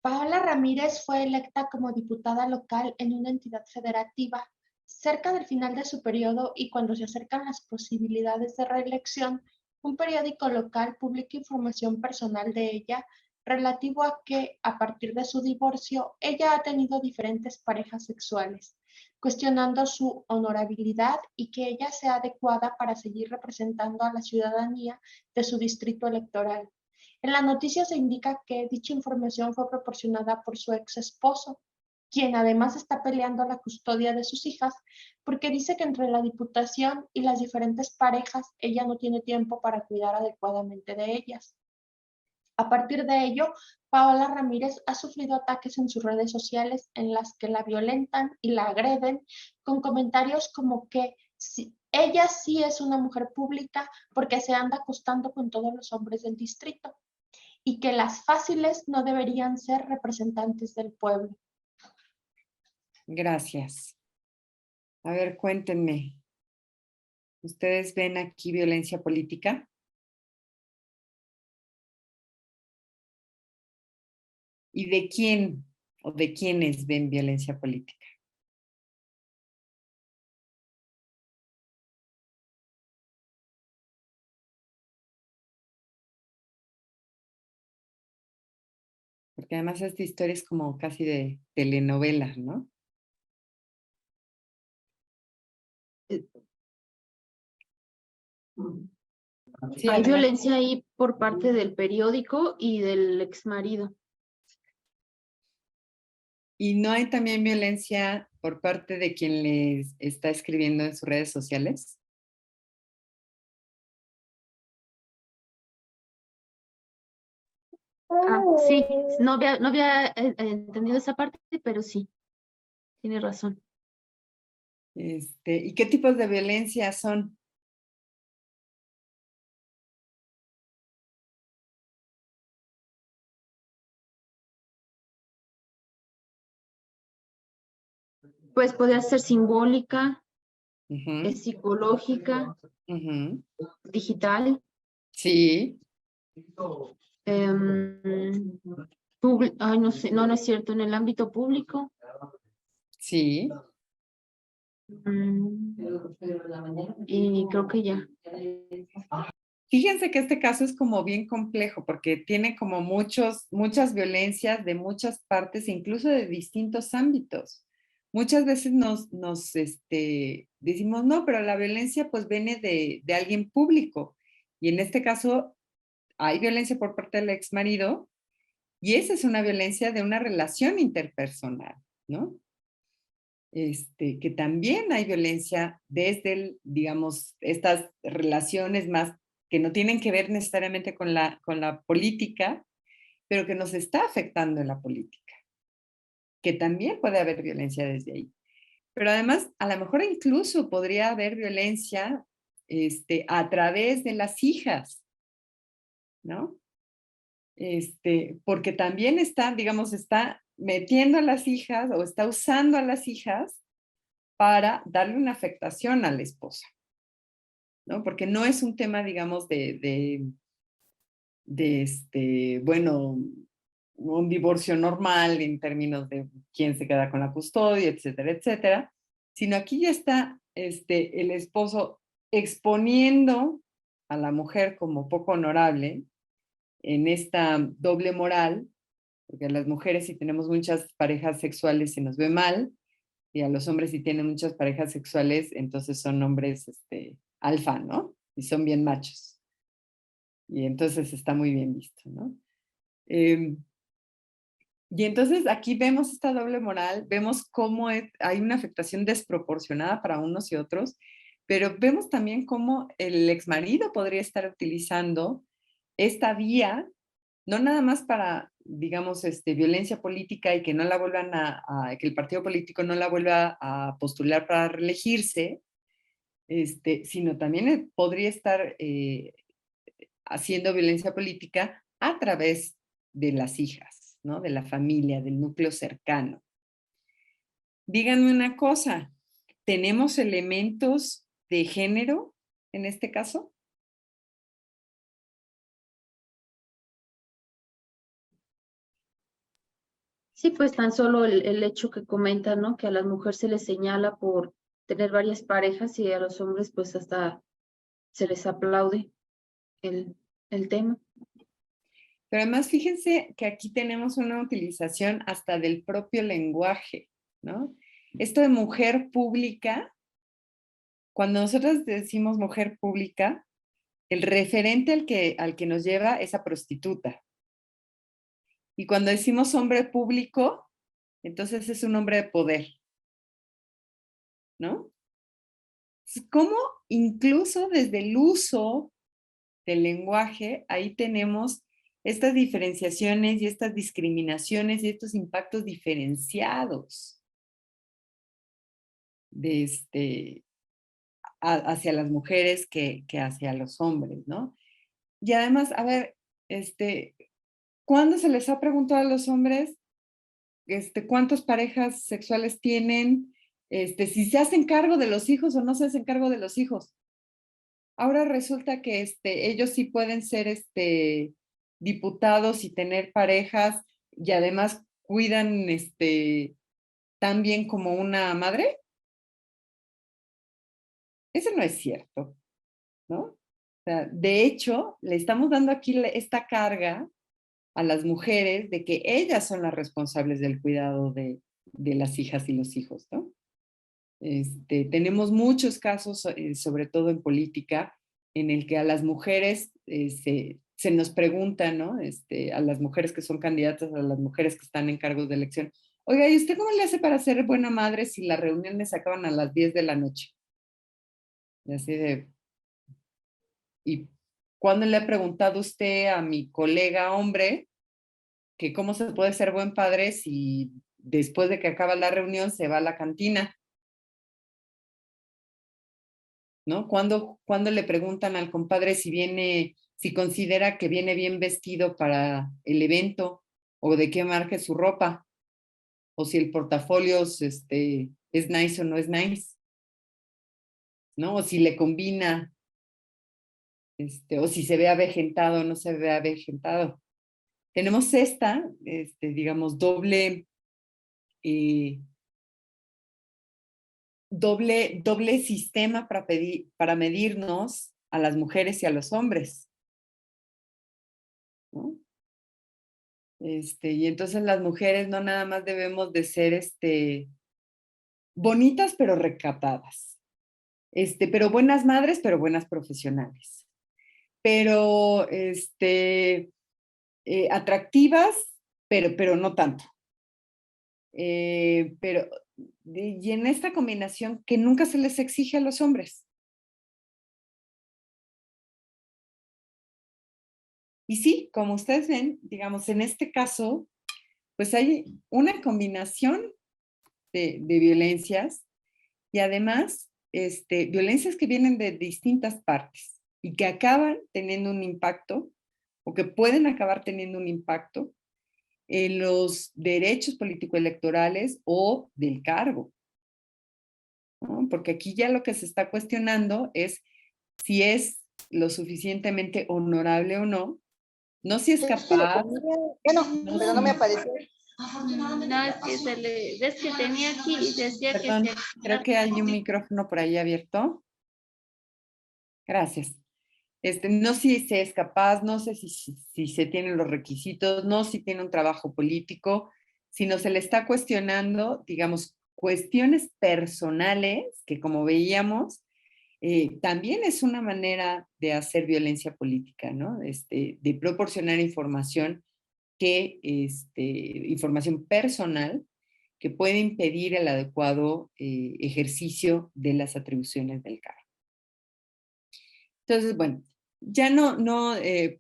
Paola Ramírez fue electa como diputada local en una entidad federativa. Cerca del final de su periodo y cuando se acercan las posibilidades de reelección, un periódico local publica información personal de ella relativo a que, a partir de su divorcio, ella ha tenido diferentes parejas sexuales, cuestionando su honorabilidad y que ella sea adecuada para seguir representando a la ciudadanía de su distrito electoral. En la noticia se indica que dicha información fue proporcionada por su ex esposo, quien además está peleando la custodia de sus hijas porque dice que entre la diputación y las diferentes parejas ella no tiene tiempo para cuidar adecuadamente de ellas. A partir de ello, Paola Ramírez ha sufrido ataques en sus redes sociales en las que la violentan y la agreden con comentarios como que ella sí es una mujer pública porque se anda acostando con todos los hombres del distrito y que las fáciles no deberían ser representantes del pueblo. Gracias. A ver, cuéntenme. ¿Ustedes ven aquí violencia política? ¿Y de quién o de quiénes ven violencia política? Porque además esta historia es como casi de telenovela, ¿no? Sí, Hay adelante. violencia ahí por parte del periódico y del exmarido. ¿Y no hay también violencia por parte de quien les está escribiendo en sus redes sociales? Ah, sí, no había entendido esa parte, pero sí, tiene razón. ¿Y qué tipos de violencia son? Pues podría ser simbólica, Ujú, psicológica, ujú. digital, Sí, ay, no sé, no es cierto, en el ámbito público. sí. Y creo que ya. Fíjense que este caso es como bien complejo porque tiene como muchas violencias de muchas partes, incluso de distintos ámbitos. Muchas veces decimos, no, pero la violencia pues viene de alguien público. Y en este caso hay violencia por parte del exmarido y esa es una violencia de una relación interpersonal, ¿no? Que también hay violencia desde, digamos, estas relaciones más que no tienen que ver necesariamente con la política, pero que nos está afectando en la política, que también puede haber violencia desde ahí. Pero además, a lo mejor incluso podría haber violencia a través de las hijas, ¿no? Porque también está metiendo a las hijas o está usando a las hijas para darle una afectación a la esposa, ¿no? Porque no es un tema, digamos, bueno, un divorcio normal en términos de quién se queda con la custodia, etcétera, etcétera, sino aquí ya está el esposo exponiendo a la mujer como poco honorable en esta doble moral, porque las mujeres si tenemos muchas parejas sexuales se nos ve mal, y a los hombres si tienen muchas parejas sexuales, entonces son hombres alfa, ¿no? Y son bien machos. Y entonces está muy bien visto, ¿no? Y entonces aquí vemos esta doble moral, vemos cómo hay una afectación desproporcionada para unos y otros, pero vemos también cómo el exmarido podría estar utilizando esta vía, no nada más para, digamos, violencia política y que no la vuelvan que el partido político no la vuelva a postular para reelegirse, sino también podría estar haciendo violencia política a través de las hijas, ¿no? De la familia, del núcleo cercano. Díganme una cosa, ¿tenemos elementos de género en este caso? Sí, pues tan solo el hecho que comentan, ¿no? Que a las mujeres se les señala por tener varias parejas y a los hombres pues hasta se les aplaude el tema. Pero además fíjense que aquí tenemos una utilización hasta del propio lenguaje, ¿no? Esto de mujer pública, cuando nosotros decimos mujer pública, el referente al que nos lleva es a prostituta. Y cuando decimos hombre público, entonces es un hombre de poder, ¿no? ¿Cómo incluso desde el uso del lenguaje, ahí tenemos estas diferenciaciones y estas discriminaciones y estos impactos diferenciados de hacia las mujeres que hacia los hombres, ¿no? Y además, a ver, ¿cuándo se les ha preguntado a los hombres cuántas parejas sexuales tienen, si se hacen cargo de los hijos o no se hacen cargo de los hijos? Ahora resulta que ellos sí pueden ser diputados y tener parejas y además cuidan tan bien como una madre. Eso no es cierto, ¿no? O sea, de hecho, le estamos dando aquí esta carga a las mujeres de que ellas son las responsables del cuidado de las hijas y los hijos, ¿no? Tenemos muchos casos, sobre todo en política, en el que a las mujeres se nos pregunta, ¿no? A las mujeres que son candidatas, a las mujeres que están en cargos de elección, oiga, ¿y usted cómo le hace para ser buena madre si las reuniones acaban a las 10 de la noche? Y así de, ¿y cuándo le ha preguntado usted a mi colega hombre que cómo se puede ser buen padre si después de que acaba la reunión se va a la cantina? ¿No? ¿Cuándo le preguntan al compadre si considera que viene bien vestido para el evento o de qué marca es su ropa? O si el portafolio es nice o no es nice, ¿no? O si le combina, o si se ve avejentado o no se ve avejentado. Tenemos digamos, doble sistema para medirnos a las mujeres y a los hombres, ¿no? Y entonces las mujeres no nada más debemos de ser bonitas pero recatadas, pero buenas madres pero buenas profesionales, pero atractivas pero no tanto. Y en esta combinación que nunca se les exige a los hombres. Y sí, como ustedes ven, digamos, en este caso, pues hay una combinación de violencias y además violencias que vienen de distintas partes y que acaban teniendo un impacto o que pueden acabar teniendo un impacto en los derechos político-electorales o del cargo, ¿no? Porque aquí ya lo que se está cuestionando es si es lo suficientemente honorable o no, no si es capaz. Bueno, pero no me apareció. No, es que ves que tenía aquí y decía Perdón, que creo que hay un micrófono por ahí abierto. Gracias. No si se es capaz, no sé si se tienen los requisitos, no si tiene un trabajo político, sino se le está cuestionando, digamos, cuestiones personales que, como veíamos, también es una manera de hacer violencia política, ¿no? De proporcionar información información personal que puede impedir el adecuado ejercicio de las atribuciones del cargo. Entonces, bueno, ya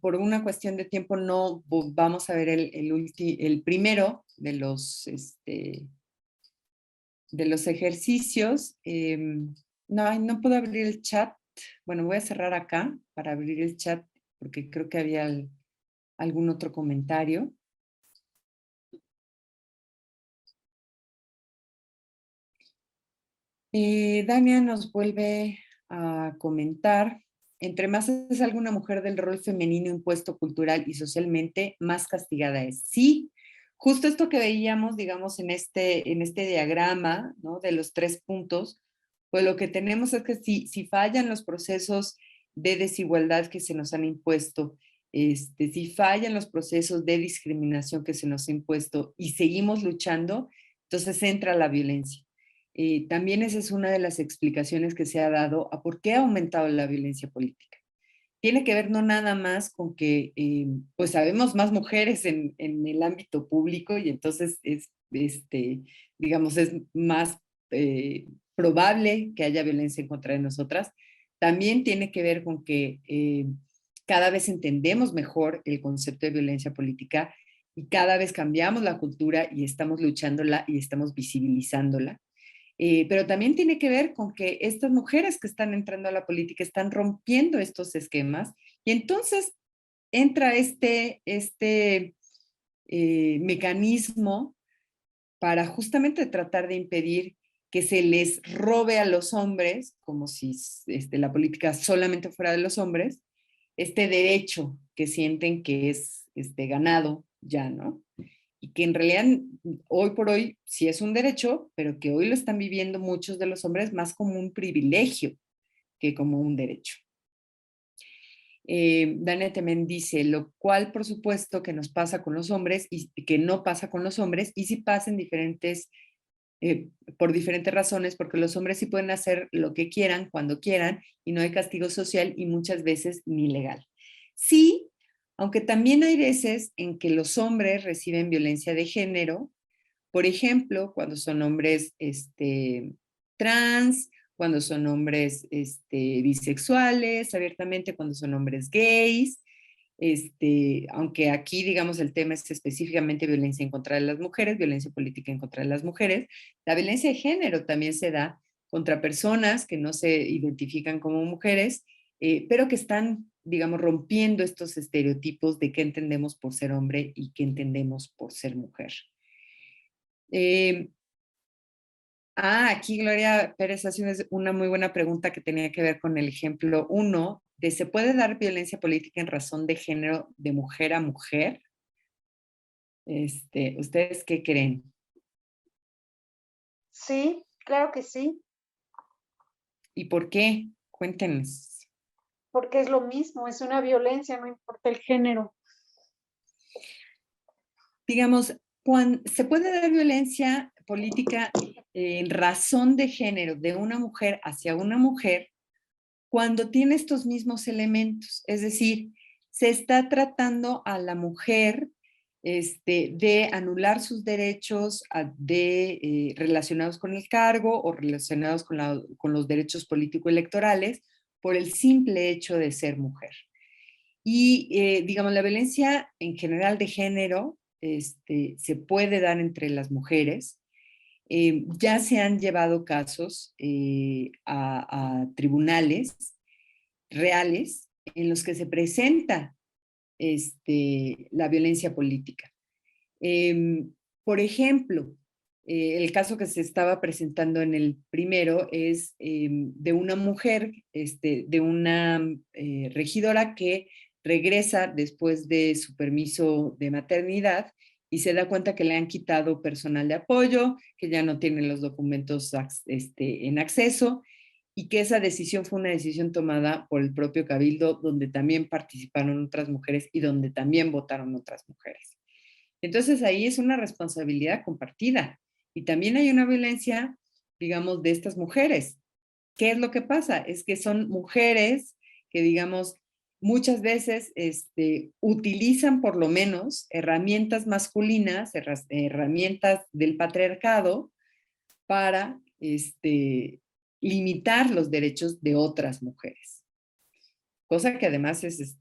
por una cuestión de tiempo no vamos a ver el primero de los ejercicios. No puedo abrir el chat. Bueno, voy a cerrar acá para abrir el chat porque creo que había algún otro comentario. Dania nos vuelve a comentar, entre más es alguna mujer del rol femenino impuesto cultural y socialmente, más castigada es. Sí, justo esto que veíamos, digamos, en este diagrama, ¿no? De los 3 puntos, pues lo que tenemos es que si fallan los procesos de desigualdad que se nos han impuesto, si fallan los procesos de discriminación que se nos ha impuesto y seguimos luchando, entonces entra la violencia. También esa es una de las explicaciones que se ha dado a por qué ha aumentado la violencia política. Tiene que ver no nada más con que pues sabemos más mujeres en el ámbito público y entonces digamos, es más probable que haya violencia en contra de nosotras. También tiene que ver con que cada vez entendemos mejor el concepto de violencia política y cada vez cambiamos la cultura y estamos luchándola y estamos visibilizándola. Pero también tiene que ver con que estas mujeres que están entrando a la política están rompiendo estos esquemas y entonces entra este mecanismo para justamente tratar de impedir que se les robe a los hombres, como si la política solamente fuera de los hombres, este derecho que sienten que es ganado ya, ¿no? Y que en realidad hoy por hoy sí es un derecho, pero que hoy lo están viviendo muchos de los hombres más como un privilegio que como un derecho. Dania también dice, lo cual por supuesto que nos pasa con los hombres y que no pasa con los hombres y sí pasa en por diferentes razones, porque los hombres sí pueden hacer lo que quieran, cuando quieran, y no hay castigo social y muchas veces ni legal. Sí, aunque también hay veces en que los hombres reciben violencia de género, por ejemplo, cuando son hombres trans, cuando son hombres bisexuales, abiertamente, cuando son hombres gays, aunque aquí, digamos, el tema es específicamente violencia en contra de las mujeres, violencia política en contra de las mujeres, la violencia de género también se da contra personas que no se identifican como mujeres, pero que están, digamos, rompiendo estos estereotipos de qué entendemos por ser hombre y qué entendemos por ser mujer. Aquí Gloria Pérez hace una muy buena pregunta que tenía que ver con el ejemplo 1, de ¿se puede dar violencia política en razón de género de mujer a mujer? ¿Ustedes qué creen? Sí, claro que sí, ¿Y por qué? Cuéntenos. porque es lo mismo, es una violencia, no importa el género. Digamos, se puede dar violencia política en razón de género de una mujer hacia una mujer cuando tiene estos mismos elementos. Es decir, se está tratando a la mujer de anular sus derechos relacionados con el cargo o relacionados con los derechos político-electorales por el simple hecho de ser mujer. Y, digamos, la violencia en general de género se puede dar entre las mujeres. Ya se han llevado casos a tribunales reales en los que se presenta la violencia política. Por ejemplo, el caso que se estaba presentando en el primero es de una mujer, de una regidora que regresa después de su permiso de maternidad y se da cuenta que le han quitado personal de apoyo, que ya no tienen los documentos en acceso y que esa decisión fue una decisión tomada por el propio Cabildo, donde también participaron otras mujeres y donde también votaron otras mujeres. Entonces ahí es una responsabilidad compartida y también hay una violencia, digamos, de estas mujeres. ¿Qué es lo que pasa? Es que son mujeres que, digamos, muchas veces utilizan por lo menos herramientas masculinas, herramientas del patriarcado para limitar los derechos de otras mujeres. Cosa que además es,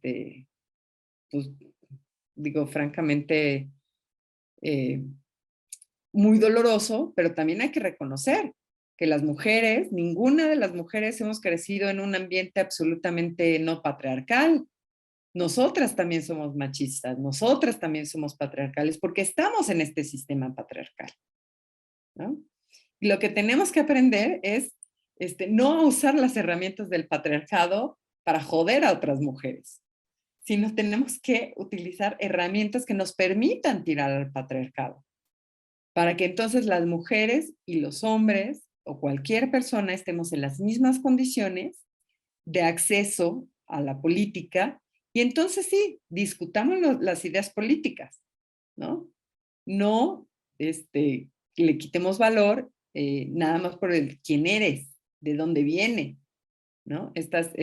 pues, digo, francamente, muy doloroso, pero también hay que reconocer que las mujeres, ninguna de las mujeres hemos crecido en un ambiente absolutamente no patriarcal. Nosotras también somos machistas, nosotras también somos patriarcales, porque estamos en este sistema patriarcal, ¿no? Y lo que tenemos que aprender es no usar las herramientas del patriarcado para joder a otras mujeres, sino tenemos que utilizar herramientas que nos permitan tirar al patriarcado, para que entonces las mujeres y los hombres o cualquier persona estemos en las mismas condiciones de acceso a la política y entonces sí, discutamos las ideas políticas, ¿no? No le quitemos valor nada más por quién eres, de dónde viene, ¿no? Estas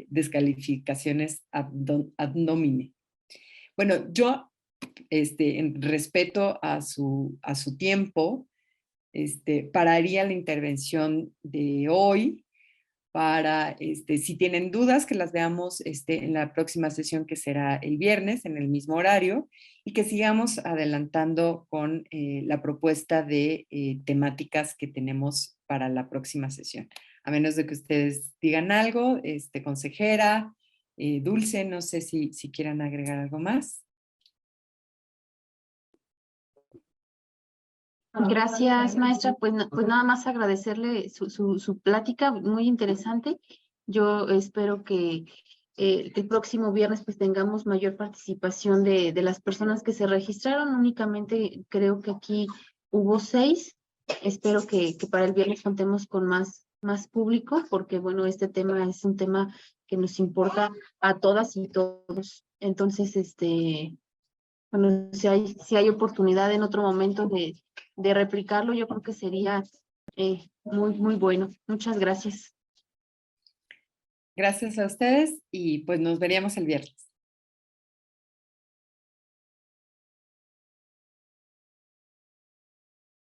descalificaciones ad nomine. Bueno, yo, en respeto a su tiempo, pararía la intervención de hoy para, si tienen dudas, que las veamos en la próxima sesión, que será el viernes en el mismo horario, y que sigamos adelantando con la propuesta de temáticas que tenemos para la próxima sesión. A menos de que ustedes digan algo, consejera, Dulce, no sé si quieran agregar algo más. Gracias, maestra. Pues nada más agradecerle su plática, muy interesante. Yo espero que el próximo viernes pues tengamos mayor participación de las personas que se registraron. Únicamente creo que aquí hubo 6. Espero que para el viernes contemos con más público, porque bueno, este tema es un tema que nos importa a todas y todos. Entonces, bueno, si hay oportunidad en otro momento de replicarlo, yo creo que sería muy bueno. Muchas gracias. Gracias a ustedes y pues nos veríamos el viernes.